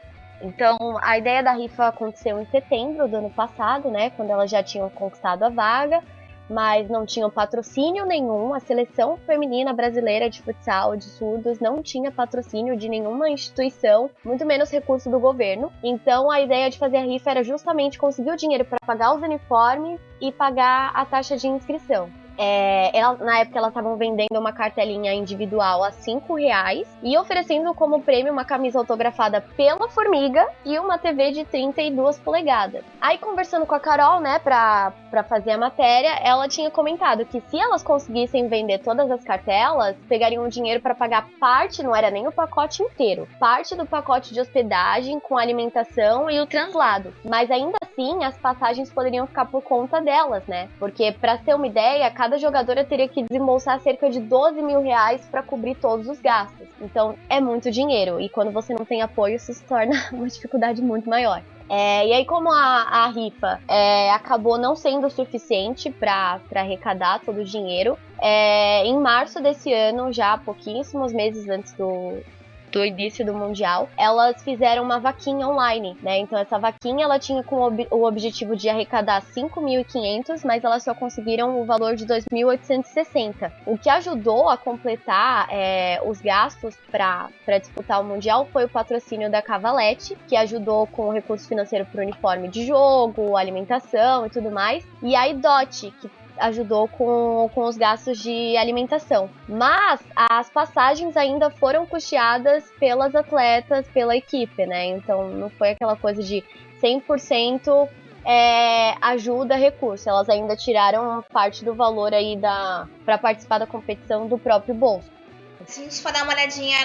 S4: Então, a ideia da rifa aconteceu em setembro do ano passado, né, quando elas já tinham conquistado a vaga, mas não tinham patrocínio nenhum. A seleção feminina brasileira de futsal de surdos não tinha patrocínio de nenhuma instituição, muito menos recurso do governo. Então, a ideia de fazer a rifa era justamente conseguir o dinheiro para pagar os uniformes e pagar a taxa de inscrição. Na época elas estavam vendendo uma cartelinha individual a R$5 e oferecendo como prêmio uma camisa autografada pela Formiga e uma TV de 32 polegadas. Aí, conversando com a Carol, né, pra fazer a matéria, ela tinha comentado que se elas conseguissem vender todas as cartelas, pegariam o dinheiro para pagar parte, não era nem o pacote inteiro, parte do pacote de hospedagem com alimentação e o translado. Mas ainda assim, as passagens poderiam ficar por conta delas, né? Porque, pra ter uma ideia, cada jogadora teria que desembolsar cerca de R$12 mil para cobrir todos os gastos. Então, é muito dinheiro. E quando você não tem apoio, isso se torna uma dificuldade muito maior. E aí, como a rifa acabou não sendo suficiente para arrecadar todo o dinheiro, em março desse ano, já pouquíssimos meses antes do início do Mundial, elas fizeram uma vaquinha online, né? Então essa vaquinha ela tinha o objetivo de arrecadar 5.500, mas elas só conseguiram o valor de 2.860. O que ajudou a completar os gastos para disputar o Mundial foi o patrocínio da Cavalete, que ajudou com o recurso financeiro para o uniforme de jogo, alimentação e tudo mais, e a IDOT, que ajudou com os gastos de alimentação. Mas as passagens ainda foram custeadas pelas atletas, pela equipe, né? Então não foi aquela coisa de 100% ajuda, recurso. Elas ainda tiraram parte do valor aí para participar da competição do próprio bolso.
S1: Se a gente for dar uma olhadinha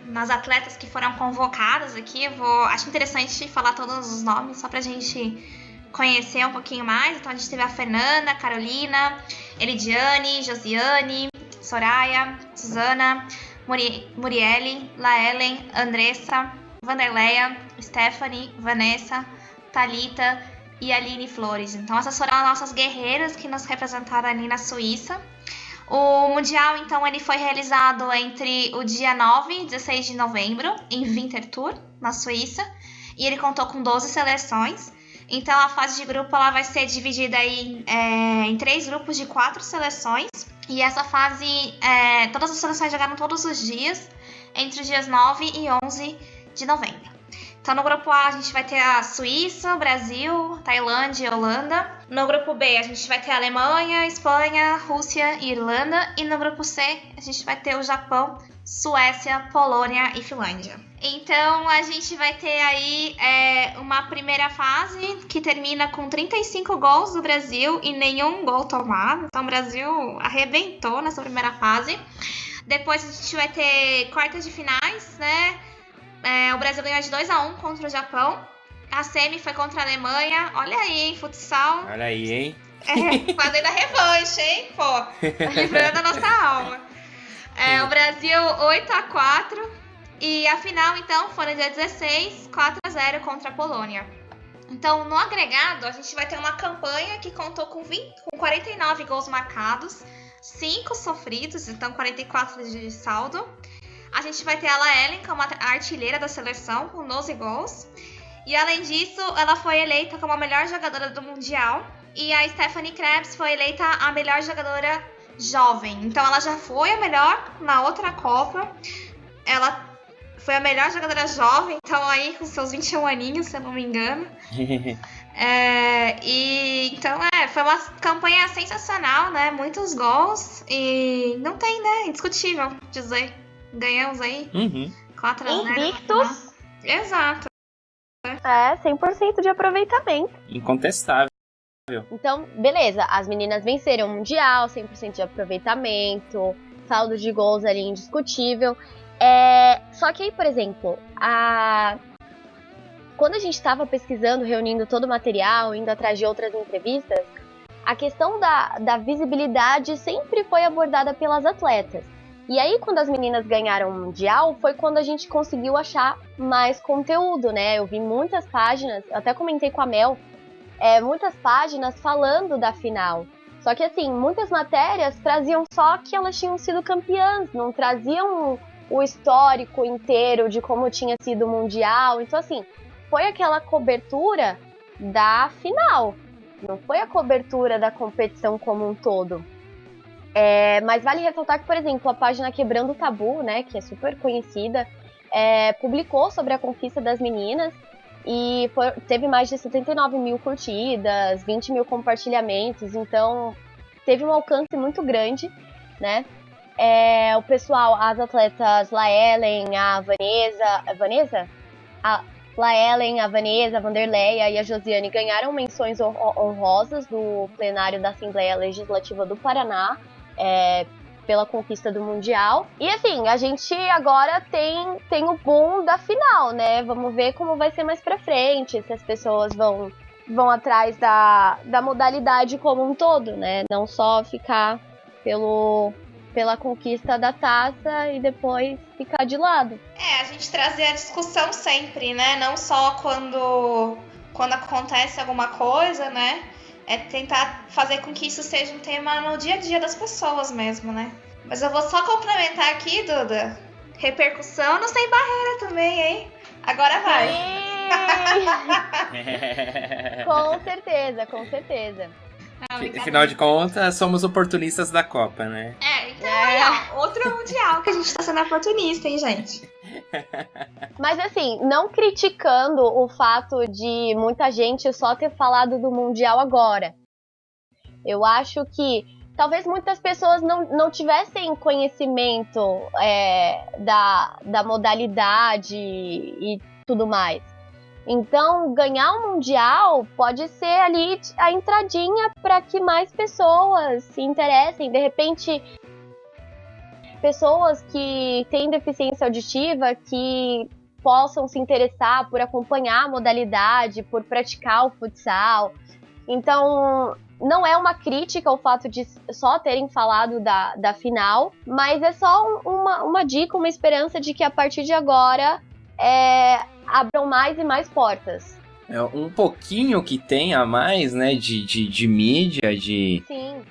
S1: nas atletas que foram convocadas aqui, acho interessante falar todos os nomes, só pra gente conhecer um pouquinho mais. Então a gente teve a Fernanda, a Carolina, Elidiane, Josiane, Soraya, Suzana, Murielle, Laelen, Andressa, Vanderleia, Stephanie, Vanessa, Thalita e Aline Flores. Então essas foram as nossas guerreiras que nos representaram ali na Suíça. O Mundial, então, ele foi realizado entre o dia 9 e 16 de novembro, em Winterthur, na Suíça, e ele contou com 12 seleções. Então, a fase de grupo ela vai ser dividida aí, em 3 grupos de 4 seleções, e essa fase, todas as seleções jogaram todos os dias, entre os dias 9 e 11 de novembro. Então, no grupo A, a gente vai ter a Suíça, Brasil, Tailândia e Holanda. No grupo B, a gente vai ter a Alemanha, Espanha, Rússia e Irlanda. E no grupo C, a gente vai ter o Japão, Suécia, Polônia e Finlândia. Então, a gente vai ter aí uma primeira fase que termina com 35 gols do Brasil e nenhum gol tomado. Então, o Brasil arrebentou nessa primeira fase. Depois, a gente vai ter quartas de finais, né? O Brasil ganhou de 2-1 contra o Japão. A semi foi contra a Alemanha. Olha aí, hein, futsal.
S2: Olha aí, hein?
S1: Fazendo a revanche, hein, pô. Livrando a nossa alma. O Brasil 8-4. E a final, então, foi no dia 16, 4-0 contra a Polônia. Então, no agregado, a gente vai ter uma campanha que contou com 49 gols marcados, 5 sofridos, então 44 de saldo. A gente vai ter a Laelen como a artilheira da seleção, com 12 gols. E além disso, ela foi eleita como a melhor jogadora do Mundial. E a Stephanie Krebs foi eleita a melhor jogadora jovem. Então ela já foi a melhor na outra Copa. Ela foi a melhor jogadora jovem, então aí com seus 21 aninhos, se eu não me engano. Então foi uma campanha sensacional, né? Muitos gols. E não tem, né? Indiscutível dizer. Ganhamos aí 4-0.
S4: Invictus.
S1: Exato.
S4: 100% de aproveitamento.
S2: Incontestável.
S4: Então, beleza. As meninas venceram o Mundial, 100% de aproveitamento, saldo de gols ali indiscutível. Só que aí, por exemplo, quando a gente estava pesquisando, reunindo todo o material, indo atrás de outras entrevistas, a questão da visibilidade sempre foi abordada pelas atletas. E aí, quando as meninas ganharam o Mundial, foi quando a gente conseguiu achar mais conteúdo, né? Eu vi muitas páginas, eu até comentei com a Mel, muitas páginas falando da final. Só que, assim, muitas matérias traziam só que elas tinham sido campeãs, não traziam o histórico inteiro de como tinha sido o Mundial. Então, assim, foi aquela cobertura da final, não foi a cobertura da competição como um todo. Mas vale ressaltar que, por exemplo, a página Quebrando o Tabu, né, que é super conhecida, publicou sobre a conquista das meninas e teve mais de 79 mil curtidas, 20 mil compartilhamentos, então teve um alcance muito grande, né? O pessoal, as atletas Laelen, a Vanessa? A Laelen, a Vanessa, a Vanderleia e a Josiane ganharam menções honrosas do plenário da Assembleia Legislativa do Paraná, pela conquista do Mundial. E assim, a gente agora tem o boom da final, né? Vamos ver como vai ser mais pra frente, se as pessoas vão atrás da modalidade como um todo, né? Não só ficar pela conquista da taça e depois ficar de lado.
S1: A gente trazer a discussão sempre, né? Não só quando acontece alguma coisa, né? Tentar fazer com que isso seja um tema no dia a dia das pessoas mesmo, né? Mas eu vou só complementar aqui, Duda. Repercussão no Sem Barreira também, hein? Agora vai.
S4: Com certeza, com certeza.
S2: Afinal de contas, somos oportunistas da Copa, né?
S1: Então outro mundial que a gente tá sendo oportunista, hein, gente?
S4: Mas assim, não criticando o fato de muita gente só ter falado do Mundial agora. Eu acho que talvez muitas pessoas não tivessem conhecimento da modalidade e tudo mais. Então, ganhar um Mundial pode ser ali a entradinha para que mais pessoas se interessem. De repente, pessoas que têm deficiência auditiva, que possam se interessar por acompanhar a modalidade, por praticar o futsal. Então, não é uma crítica o fato de só terem falado da final, mas é só uma dica, uma esperança de que a partir de agora abram mais e mais portas.
S2: Um pouquinho que tem a mais, né, de mídia, de
S4: Sim.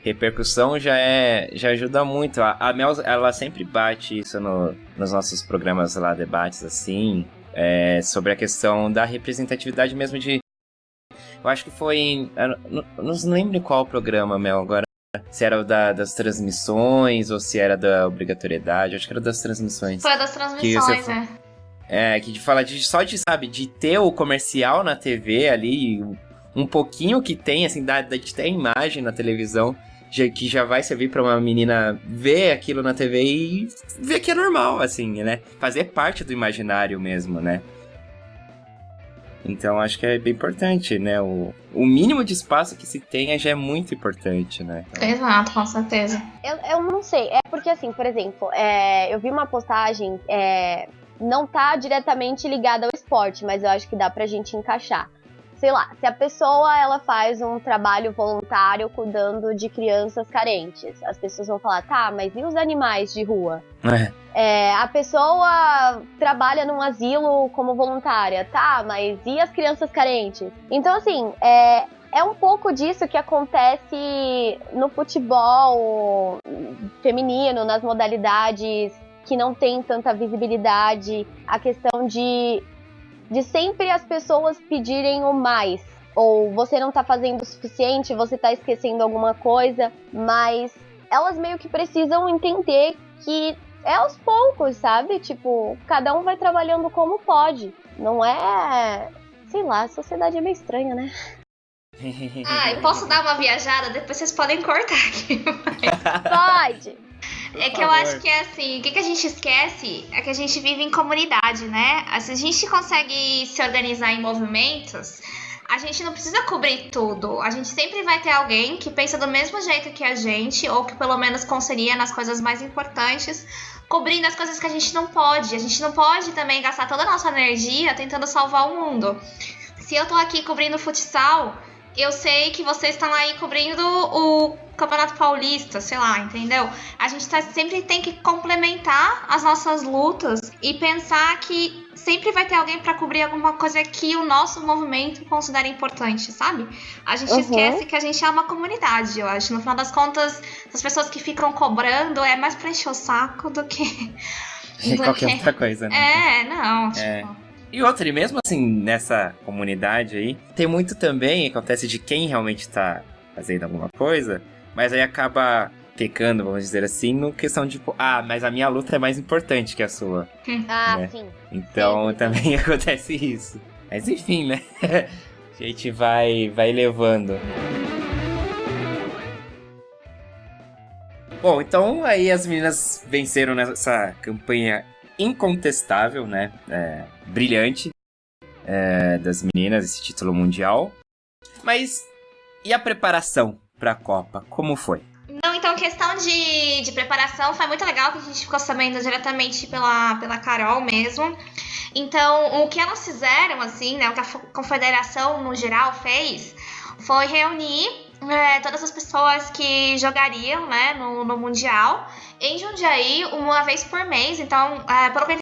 S2: repercussão já ajuda muito. A Mel, ela sempre bate isso nos nossos programas lá, debates assim, sobre a questão da representatividade mesmo de... Eu acho que foi não lembro qual programa, Mel, agora. Se era das transmissões ou se era da obrigatoriedade. Acho que era das transmissões.
S1: Foi das transmissões,
S2: que fala de ter o comercial na TV ali, um pouquinho que tem, assim, de ter a imagem na televisão, que já vai servir pra uma menina ver aquilo na TV e ver que é normal, assim, né? Fazer parte do imaginário mesmo, né? Então, acho que é bem importante, né? O mínimo de espaço que se tenha já é muito importante, né? Então...
S1: Exato, com certeza.
S4: Eu não sei. É porque, assim, por exemplo, eu vi uma postagem, não tá diretamente ligada ao esporte, mas eu acho que dá pra gente encaixar. Sei lá, se a pessoa ela faz um trabalho voluntário cuidando de crianças carentes, as pessoas vão falar, tá, mas e os animais de rua? A pessoa trabalha num asilo como voluntária, tá, mas e as crianças carentes? Então, assim, é um pouco disso que acontece no futebol feminino, nas modalidades que não tem tanta visibilidade, a questão de sempre as pessoas pedirem o mais. Ou você não tá fazendo o suficiente, você tá esquecendo alguma coisa, mas elas meio que precisam entender que é aos poucos, sabe? Tipo, cada um vai trabalhando como pode. Não é... Sei lá, a sociedade é meio estranha, né?
S1: E posso dar uma viajada? Depois vocês podem cortar aqui.
S4: Pode!
S1: É que eu acho que é assim, o que a gente esquece é que a gente vive em comunidade, né? Se a gente consegue se organizar em movimentos, a gente não precisa cobrir tudo. A gente sempre vai ter alguém que pensa do mesmo jeito que a gente, ou que pelo menos concilia nas coisas mais importantes, cobrindo as coisas que a gente não pode. A gente não pode também gastar toda a nossa energia tentando salvar o mundo. Se eu tô aqui cobrindo futsal, eu sei que vocês estão aí cobrindo o Campeonato Paulista, sei lá, entendeu? A gente sempre tem que complementar as nossas lutas e pensar que sempre vai ter alguém pra cobrir alguma coisa que o nosso movimento considera importante, sabe? A gente esquece que a gente é uma comunidade, eu acho. No final das contas, as pessoas que ficam cobrando é mais pra encher o saco do que...
S2: qualquer outra coisa, né?
S1: Tipo...
S2: E outra, e mesmo assim, nessa comunidade aí, tem muito também, acontece de quem realmente tá fazendo alguma coisa, mas aí acaba pecando, vamos dizer assim, no questão de, tipo, mas a minha luta é mais importante que a sua. Né?
S4: Sim.
S2: Então
S4: sim.
S2: Também acontece isso. Mas enfim, né? A gente vai levando. Bom, então aí as meninas venceram nessa campanha incontestável, né? Brilhante das meninas, esse título mundial. Mas e a preparação para a Copa? Como foi?
S1: Não, então, questão de preparação foi muito legal, que a gente ficou sabendo diretamente pela Carol mesmo. Então, o que elas fizeram, assim, né, o que a confederação no geral fez, foi reunir todas as pessoas que jogariam, né, no Mundial em Jundiaí uma vez por mês. Então, pelo que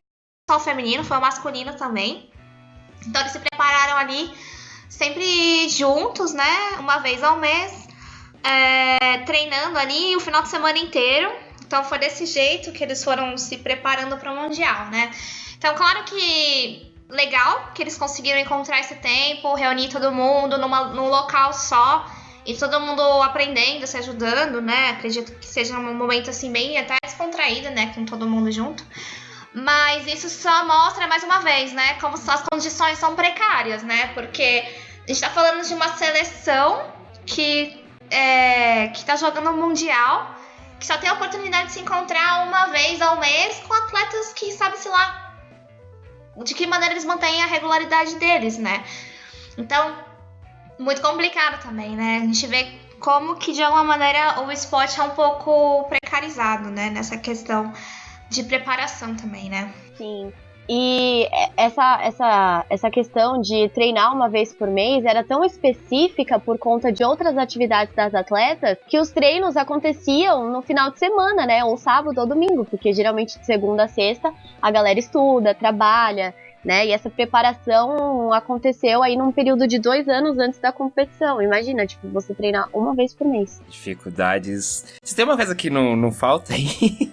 S1: só o feminino, foi o masculino também. Então, eles se prepararam ali sempre juntos, né, uma vez ao mês, treinando ali o final de semana inteiro. Então, foi desse jeito que eles foram se preparando para o Mundial, né. Então, claro que legal que eles conseguiram encontrar esse tempo, reunir todo mundo num local só, e todo mundo aprendendo, se ajudando, né? Acredito que seja um momento assim bem até descontraído, né? Com todo mundo junto. Mas isso só mostra mais uma vez, né? Como as condições são precárias, né? Porque a gente tá falando de uma seleção que tá jogando o Mundial, que só tem a oportunidade de se encontrar uma vez ao mês com atletas que, sabe-se lá, de que maneira eles mantêm a regularidade deles, né? Então, muito complicado também, né? A gente vê como que, de alguma maneira, o esporte é um pouco precarizado, né? Nessa questão de preparação também, né?
S4: Sim. E essa questão de treinar uma vez por mês era tão específica por conta de outras atividades das atletas que os treinos aconteciam no final de semana, né? Ou sábado ou domingo, porque geralmente de segunda a sexta a galera estuda, trabalha, né? E essa preparação aconteceu aí num período de 2 anos antes da competição. Imagina, tipo, você treinar uma vez por mês.
S2: Dificuldades. Se tem uma coisa que não falta aí,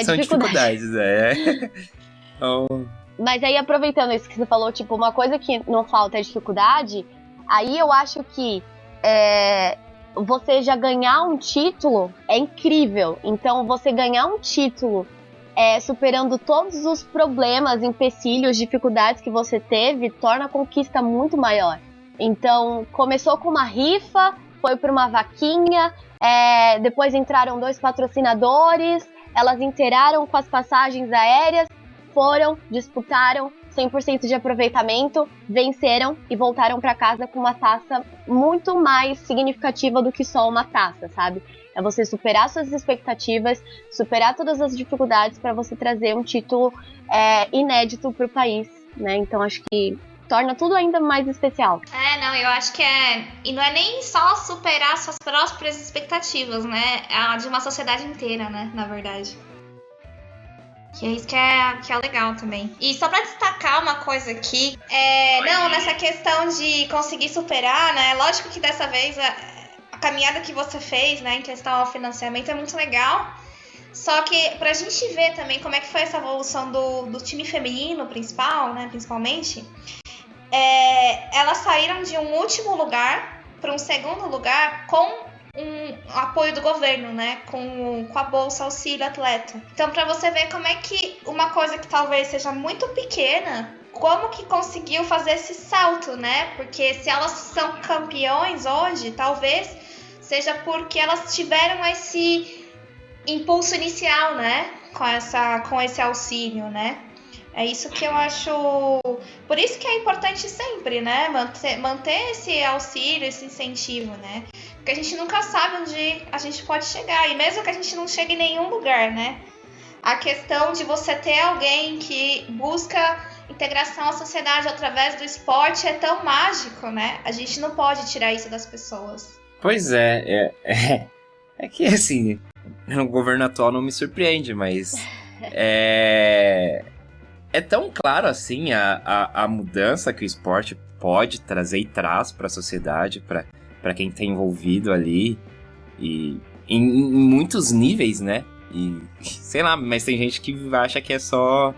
S2: são dificuldades,
S4: Mas aí, aproveitando isso que você falou, tipo, uma coisa que não falta é dificuldade, aí eu acho que você já ganhar um título é incrível. Então, você ganhar um título superando todos os problemas, empecilhos, dificuldades que você teve, torna a conquista muito maior. Então, começou com uma rifa, foi para uma vaquinha, depois entraram 2 patrocinadores, elas inteiraram com as passagens aéreas, foram, disputaram, 100% de aproveitamento, venceram e voltaram para casa com uma taça muito mais significativa do que só uma taça, sabe? É você superar suas expectativas, superar todas as dificuldades para você trazer um título inédito para o país, né? Então acho que torna tudo ainda mais especial.
S1: Eu acho que e não é nem só superar suas próprias expectativas, né? É de uma sociedade inteira, né? Na verdade. Que é isso que é legal também. E só pra destacar uma coisa aqui, nessa questão de conseguir superar, né? Lógico que dessa vez a caminhada que você fez, né, em questão ao financiamento é muito legal. Só que pra gente ver também como é que foi essa evolução do time feminino principal, né, principalmente, elas saíram de um último lugar para um segundo lugar com um apoio do governo, né, com a Bolsa Auxílio Atleta. Então, para você ver como é que uma coisa que talvez seja muito pequena, como que conseguiu fazer esse salto, né? Porque se elas são campeões hoje, talvez seja porque elas tiveram esse impulso inicial, né, com esse auxílio, né? É isso que eu acho. Por isso que é importante sempre, né? Manter esse auxílio, esse incentivo, né? Porque a gente nunca sabe onde a gente pode chegar. E mesmo que a gente não chegue em nenhum lugar, né? A questão de você ter alguém que busca integração à sociedade através do esporte é tão mágico, né? A gente não pode tirar isso das pessoas.
S2: Pois é que assim, o governo atual não me surpreende, mas é tão claro assim a mudança que o esporte pode trazer e traz para a sociedade, para quem tá envolvido ali, e em muitos níveis, né? E sei lá, mas tem gente que acha que é só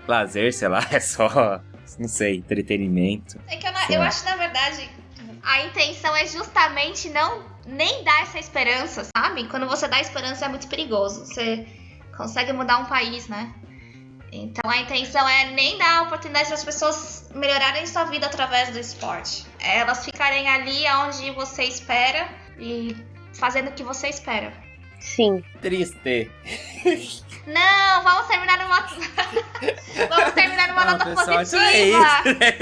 S2: lazer, sei lá, é só, não sei, entretenimento.
S1: É que eu acho, na verdade, a intenção é justamente nem dar essa esperança, sabe? Quando você dá esperança é muito perigoso. Você consegue mudar um país, né? Então a intenção é nem dar a oportunidade para as pessoas melhorarem sua vida através do esporte. Elas ficarem ali onde você espera e fazendo o que você espera.
S4: Sim.
S2: Triste.
S1: Não, vamos terminar numa nota
S2: pessoal,
S1: positiva.
S2: É isso, né?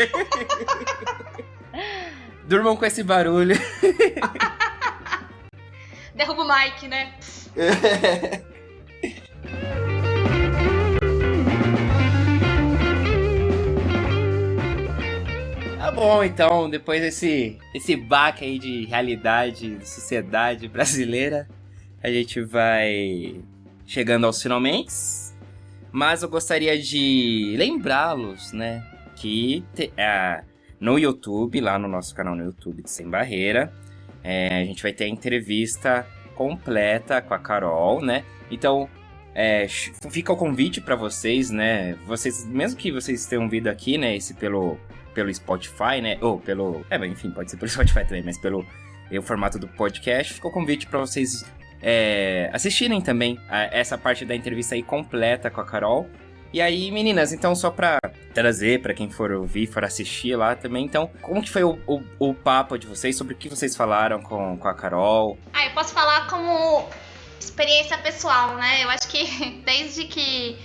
S2: Durmam com esse barulho.
S1: Derruba o Mike, né?
S2: Tá bom, então, depois desse baque aí de realidade, de sociedade brasileira, a gente vai chegando aos finalmente. Mas eu gostaria de lembrá-los, né, que no YouTube, lá no nosso canal no YouTube de Sem Barreira, a gente vai ter a entrevista completa com a Carol, né? Então, fica o convite para vocês, né? Vocês, mesmo que vocês tenham vindo aqui, né, esse pelo Spotify, né? Ou pelo... enfim, pode ser pelo Spotify também, mas pelo formato do podcast, fica o convite para vocês assistirem também essa parte da entrevista aí completa com a Carol. E aí, meninas, então só pra trazer pra quem for ouvir, for assistir lá também, então, como que foi o papo de vocês, sobre o que vocês falaram com a Carol?
S1: Eu posso falar como experiência pessoal, né? Eu acho que desde que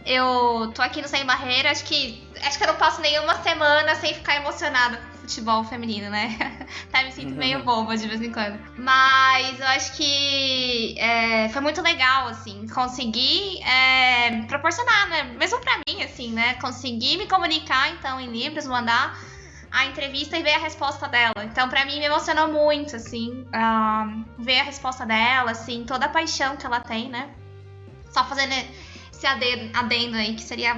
S1: Eu tô aqui no Sem Barreira, acho que eu não passo nenhuma semana sem ficar emocionada com futebol feminino, né? Até me sinto meio boba de vez em quando. Mas eu acho que foi muito legal, assim, conseguir proporcionar, né? Mesmo pra mim, assim, né? Conseguir me comunicar, então, em Libras, mandar a entrevista e ver a resposta dela. Então, pra mim, me emocionou muito, assim, ver a resposta dela, assim, toda a paixão que ela tem, né? Só fazendo esse adendo aí, que seria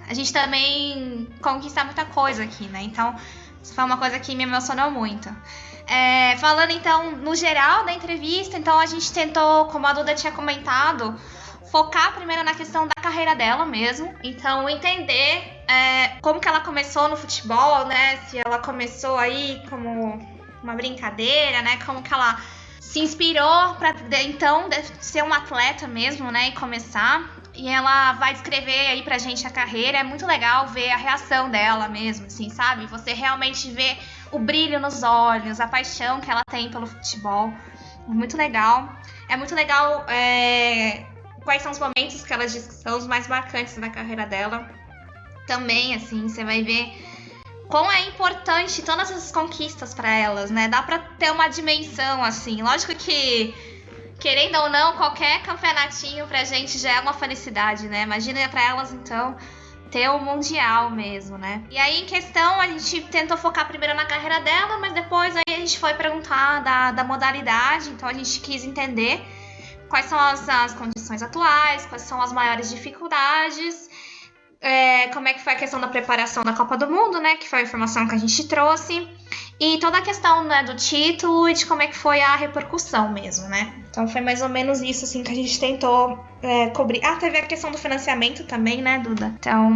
S1: a gente também conquistar muita coisa aqui, né? Então, isso foi uma coisa que me emocionou muito. Falando, então, no geral da entrevista, então a gente tentou, como a Duda tinha comentado, focar primeiro na questão da carreira dela mesmo. Então, entender como que ela começou no futebol, né? Se ela começou aí como uma brincadeira, né? Como que ela se inspirou para então ser uma atleta mesmo, né? E começar. E ela vai descrever aí pra gente a carreira. É muito legal ver a reação dela mesmo, assim, sabe? Você realmente vê o brilho nos olhos, a paixão que ela tem pelo futebol. É muito legal. É muito legal quais são os momentos que ela diz que são os mais marcantes da carreira dela. Também, assim, você vai ver como é importante todas essas conquistas pra elas, né? Dá pra ter uma dimensão, assim. Lógico que, querendo ou não, qualquer campeonatinho pra gente já é uma felicidade, né? Imagina pra elas, então, ter o Mundial mesmo, né? E aí, em questão, a gente tentou focar primeiro na carreira dela, mas depois aí a gente foi perguntar da modalidade. Então, a gente quis entender quais são as condições atuais, quais são as maiores dificuldades, como é que foi a questão da preparação da Copa do Mundo, né? Que foi a informação que a gente trouxe. E toda a questão, né, do título e de como é que foi a repercussão mesmo, né? Então foi mais ou menos isso, assim, que a gente tentou cobrir. Teve a questão do financiamento também, né, Duda? Então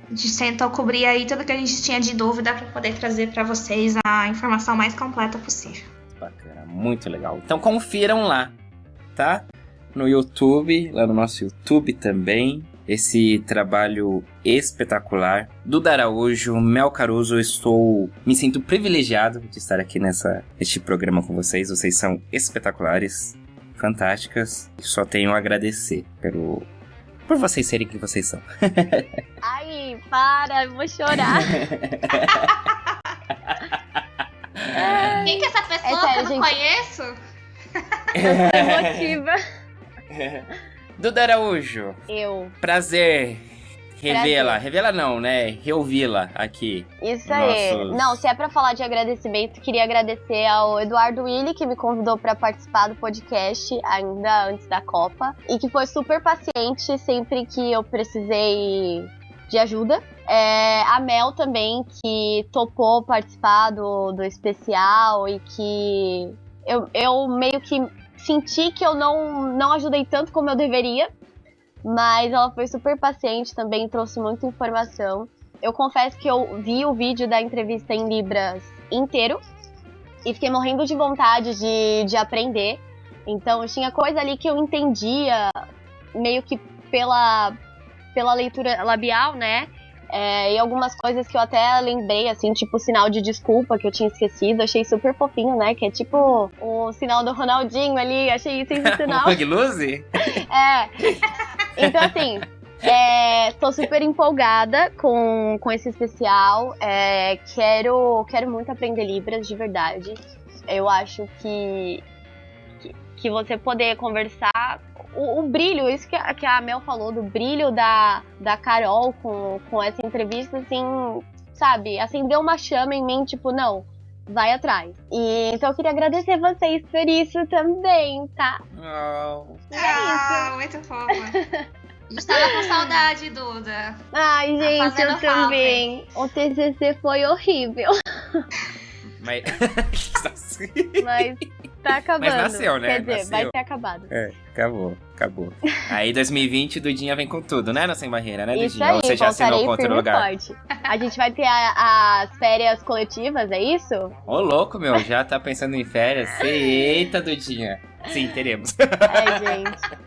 S1: a gente tentou cobrir aí tudo que a gente tinha de dúvida para poder trazer para vocês a informação mais completa possível.
S2: Bacana, muito legal. Então confiram lá, tá? No YouTube, lá no nosso YouTube também. Esse trabalho espetacular. Duda Araújo, Mel Caruso, me sinto privilegiado de estar aqui neste programa com vocês. Vocês são espetaculares, fantásticas. Só tenho a agradecer por vocês serem quem vocês são.
S4: Ai, para, eu vou chorar.
S1: Quem que é essa pessoa
S4: sério,
S1: que eu não
S4: gente.
S1: conheço?
S4: Emotiva.
S2: Duda Araújo.
S4: Eu.
S2: Prazer revê-la. Revê-la não, né? Reouvi-la aqui.
S4: Isso aí. Não, se é pra falar de agradecimento, queria agradecer ao Eduardo Willi, que me convidou pra participar do podcast ainda antes da Copa. E que foi super paciente sempre que eu precisei de ajuda. A Mel também, que topou participar do especial e que eu meio que senti que eu não ajudei tanto como eu deveria, mas ela foi super paciente também, trouxe muita informação. Eu confesso que eu vi o vídeo da entrevista em Libras inteiro e fiquei morrendo de vontade de aprender. Então tinha coisa ali que eu entendia meio que pela leitura labial, né? E algumas coisas que eu até lembrei, assim, tipo o sinal de desculpa que eu tinha esquecido, achei super fofinho, né? Que é tipo o sinal do Ronaldinho ali, achei sensacional.
S2: Bug Luzi?
S4: Então, assim, tô super empolgada com esse especial. Quero muito aprender Libras, de verdade. Eu acho que você poder conversar... O brilho, isso que a Mel falou, do brilho da Carol com essa entrevista, assim, sabe? Acendeu uma chama em mim, tipo, não, vai atrás. E então eu queria agradecer vocês por isso também, tá?
S1: Isso. Muito fofa. A gente tava com saudade, Duda.
S4: Ai, gente, eu
S1: falta,
S4: também. O TCC foi horrível.
S2: Mas
S4: tá acabando.
S2: Mas nasceu, né?
S4: Quer dizer,
S2: Nasceu.
S4: vai ter acabado.
S2: Acabou. Aí 2020, Dudinha vem com tudo, né? No Sem Barreira, né, Dudinha?
S4: Isso aí,
S2: ou você já assinou com outro lugar?
S4: Forte. A gente vai ter as férias coletivas, é isso?
S2: Ô, louco, meu, já tá pensando em férias? Eita, Dudinha. Sim, teremos.
S4: Gente.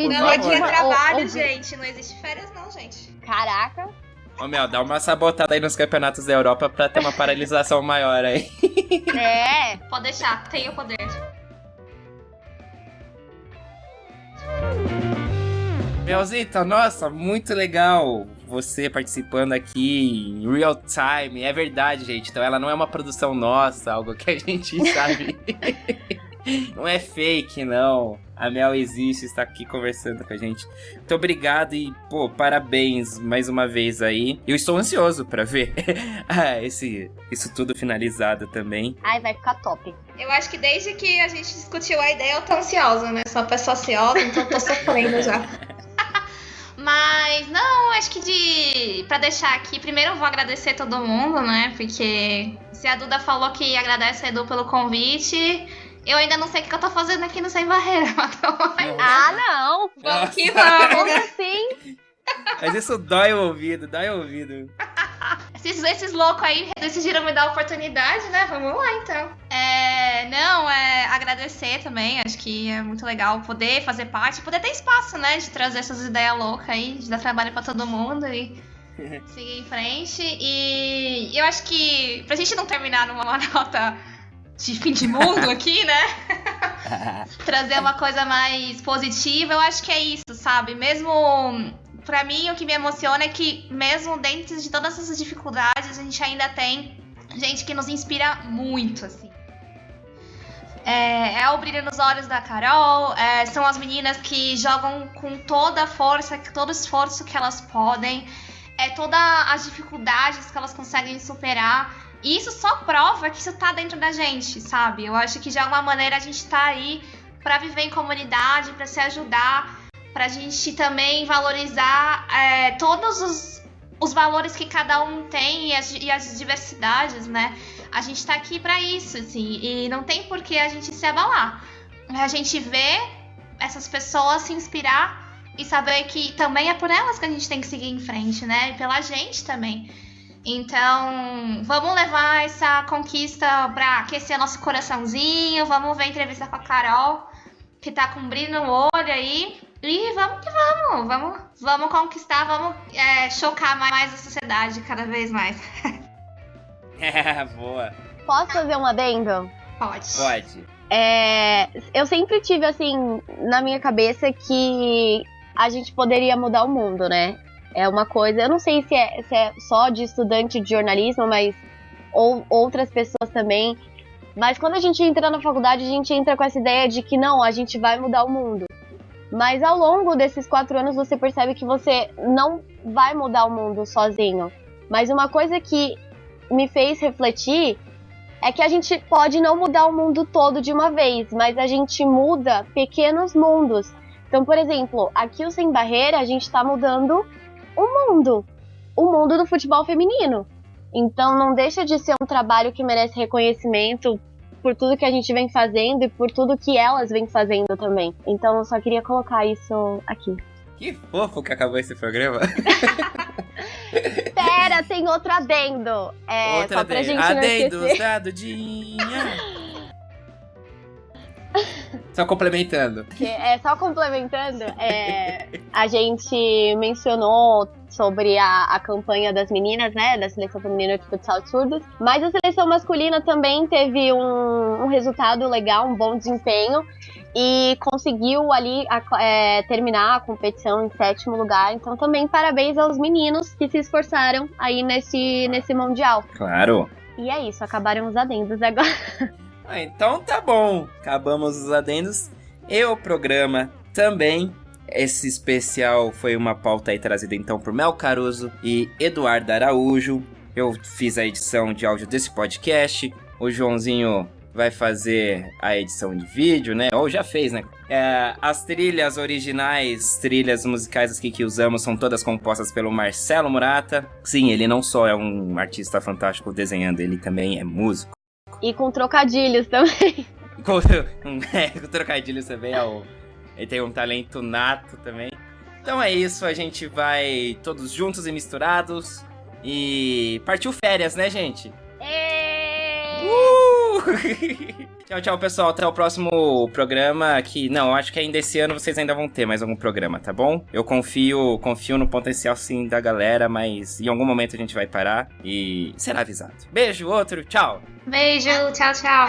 S1: Não, aqui é trabalho, gente. Não existe férias, não, gente.
S4: Caraca.
S2: Ô, Mel, dá uma sabotada aí nos campeonatos da Europa pra ter uma paralisação maior aí.
S1: Pode deixar, tenho poder.
S2: Melzita, nossa, muito legal você participando aqui em real time. É verdade, gente. Então ela não é uma produção nossa, algo que a gente sabe. Não é fake, não. A Mel existe, está aqui conversando com a gente. Muito obrigado e, pô, parabéns mais uma vez aí. Eu estou ansioso pra ver isso tudo finalizado também.
S4: Ai, vai ficar top.
S1: Eu acho que desde que a gente discutiu a ideia, eu tô ansiosa, né? Sou uma pessoa ansiosa, então eu tô sofrendo já. Mas, não, acho que pra deixar aqui, primeiro eu vou agradecer todo mundo, né? Porque se a Duda falou que agradece a Edu pelo convite, eu ainda não sei o que eu tô fazendo aqui no Sem Barreira. Então...
S4: Ah, não!
S1: Vamos que vamos!
S4: Como assim?
S2: Mas isso dói o ouvido, dói o ouvido.
S1: Esses loucos aí decidiram me dar a oportunidade, né? Vamos lá, então. Agradecer também. Acho que é muito legal poder fazer parte, poder ter espaço, né? De trazer essas ideias loucas aí, de dar trabalho pra todo mundo e seguir em frente. E eu acho que, pra gente não terminar numa nota de fim de mundo aqui, né? Trazer uma coisa mais positiva, eu acho que é isso, sabe? Mesmo... Pra mim, o que me emociona é que, mesmo dentro de todas essas dificuldades, a gente ainda tem gente que nos inspira muito, assim. É o brilho nos olhos da Carol, são as meninas que jogam com toda a força, todo o esforço que elas podem, todas as dificuldades que elas conseguem superar. E isso só prova que isso tá dentro da gente, sabe? Eu acho que, de alguma maneira, a gente tá aí pra viver em comunidade, pra se ajudar, pra gente também valorizar todos os valores que cada um tem e as diversidades, né? A gente tá aqui pra isso, assim, e não tem por que a gente se abalar. A gente vê essas pessoas se inspirar e saber que também é por elas que a gente tem que seguir em frente, né? E pela gente também. Então, vamos levar essa conquista pra aquecer nosso coraçãozinho, vamos ver a entrevista com a Carol, que tá com brilho no olho aí. E vamos que vamos conquistar, vamos chocar mais a sociedade cada vez mais.
S2: Boa.
S4: Posso fazer um adendo?
S2: Pode.
S4: Eu sempre tive, assim, na minha cabeça que a gente poderia mudar o mundo, né? É uma coisa, eu não sei se é só de estudante de jornalismo, mas ou outras pessoas também. Mas quando a gente entra na faculdade, a gente entra com essa ideia de que não, a gente vai mudar o mundo. Mas ao longo desses 4 anos você percebe que você não vai mudar o mundo sozinho. Mas uma coisa que me fez refletir é que a gente pode não mudar o mundo todo de uma vez, mas a gente muda pequenos mundos. Então, por exemplo, aqui o Sem Barreira, a gente tá mudando o mundo do futebol feminino. Então não deixa de ser um trabalho que merece reconhecimento por tudo que a gente vem fazendo e por tudo que elas vêm fazendo também. Então eu só queria colocar isso aqui.
S2: Que fofo que acabou esse programa.
S4: Pera, tem outro adendo.
S2: Outro
S4: só pra
S2: adendo.
S4: gente não
S2: Adendos
S4: esquecer.
S2: da Dudinha. Só complementando.
S4: Só complementando, a gente mencionou sobre a campanha das meninas, né, da seleção feminina de futsal de surdos, mas a seleção masculina também teve um resultado legal, um bom desempenho, e conseguiu ali terminar a competição em 7º lugar. Então também parabéns aos meninos que se esforçaram aí nesse Mundial.
S2: Claro.
S4: E é isso, acabaram os adendos agora.
S2: Então tá bom, acabamos os adendos e o programa também. Esse especial foi uma pauta aí trazida então por Mel Caruso e Eduardo Araújo. Eu fiz a edição de áudio desse podcast, o Joãozinho vai fazer a edição de vídeo, né? Ou já fez, né? As trilhas originais, trilhas musicais aqui que usamos são todas compostas pelo Marcelo Murata. Sim, ele não só é um artista fantástico desenhando, ele também é músico.
S4: E com trocadilhos também.
S2: Com trocadilhos também, ele tem um talento nato também. Então é isso, a gente vai todos juntos e misturados. E partiu férias, né, gente? Tchau, tchau, pessoal. Até o próximo programa. Acho que ainda esse ano vocês ainda vão ter mais algum programa, tá bom? Eu confio no potencial, sim, da galera, mas em algum momento a gente vai parar e será avisado. Beijo, outro, tchau!
S1: Beijo, tchau, tchau.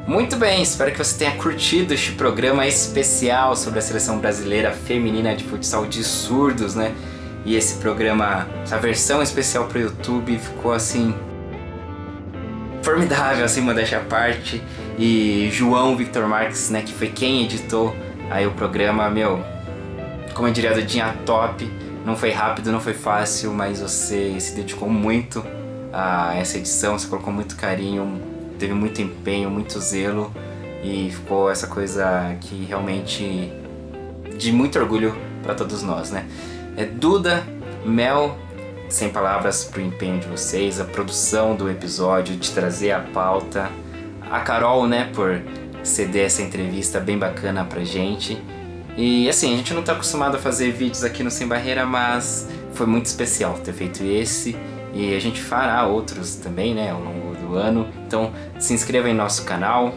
S2: Muito bem, espero que você tenha curtido este programa especial sobre a seleção brasileira feminina de futsal de surdos, né? E esse programa, essa versão especial para o YouTube ficou assim formidável, assim, modéstia à parte. E João Victor Marques, né, que foi quem editou aí o programa, meu, como eu diria, do dia top. Não foi rápido, não foi fácil, mas você se dedicou muito a essa edição, você colocou muito carinho, teve muito empenho, muito zelo e ficou essa coisa que realmente de muito orgulho para todos nós, né? Duda, Mel, sem palavras pro empenho de vocês, a produção do episódio, de trazer a pauta, a Carol, né, por ceder essa entrevista bem bacana pra gente. E assim, a gente não tá acostumado a fazer vídeos aqui no Sem Barreira, mas foi muito especial ter feito esse. E a gente fará outros também, né, ao longo do ano. Então se inscreva em nosso canal.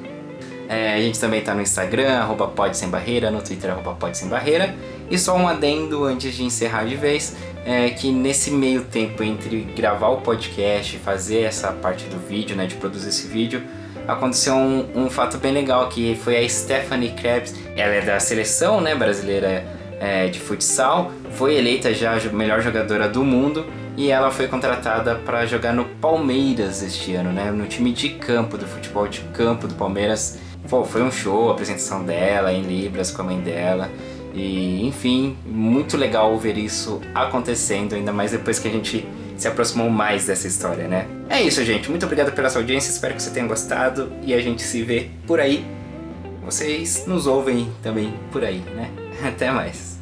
S2: A gente também tá no Instagram, @podsembarreira, no Twitter, @podsembarreira. E só um adendo antes de encerrar de vez, que nesse meio tempo entre gravar o podcast e fazer essa parte do vídeo, né, de produzir esse vídeo, aconteceu um fato bem legal, que foi a Stephanie Krebs. Ela é da seleção, né, brasileira de futsal, foi eleita já a melhor jogadora do mundo e ela foi contratada para jogar no Palmeiras este ano, né, no time de campo, do futebol de campo do Palmeiras. Pô, foi um show a apresentação dela em Libras com a mãe dela. E, enfim, muito legal ver isso acontecendo, ainda mais depois que a gente se aproximou mais dessa história, né? É isso, gente. Muito obrigado pela sua audiência, espero que você tenha gostado e a gente se vê por aí. Vocês nos ouvem também por aí, né? Até mais.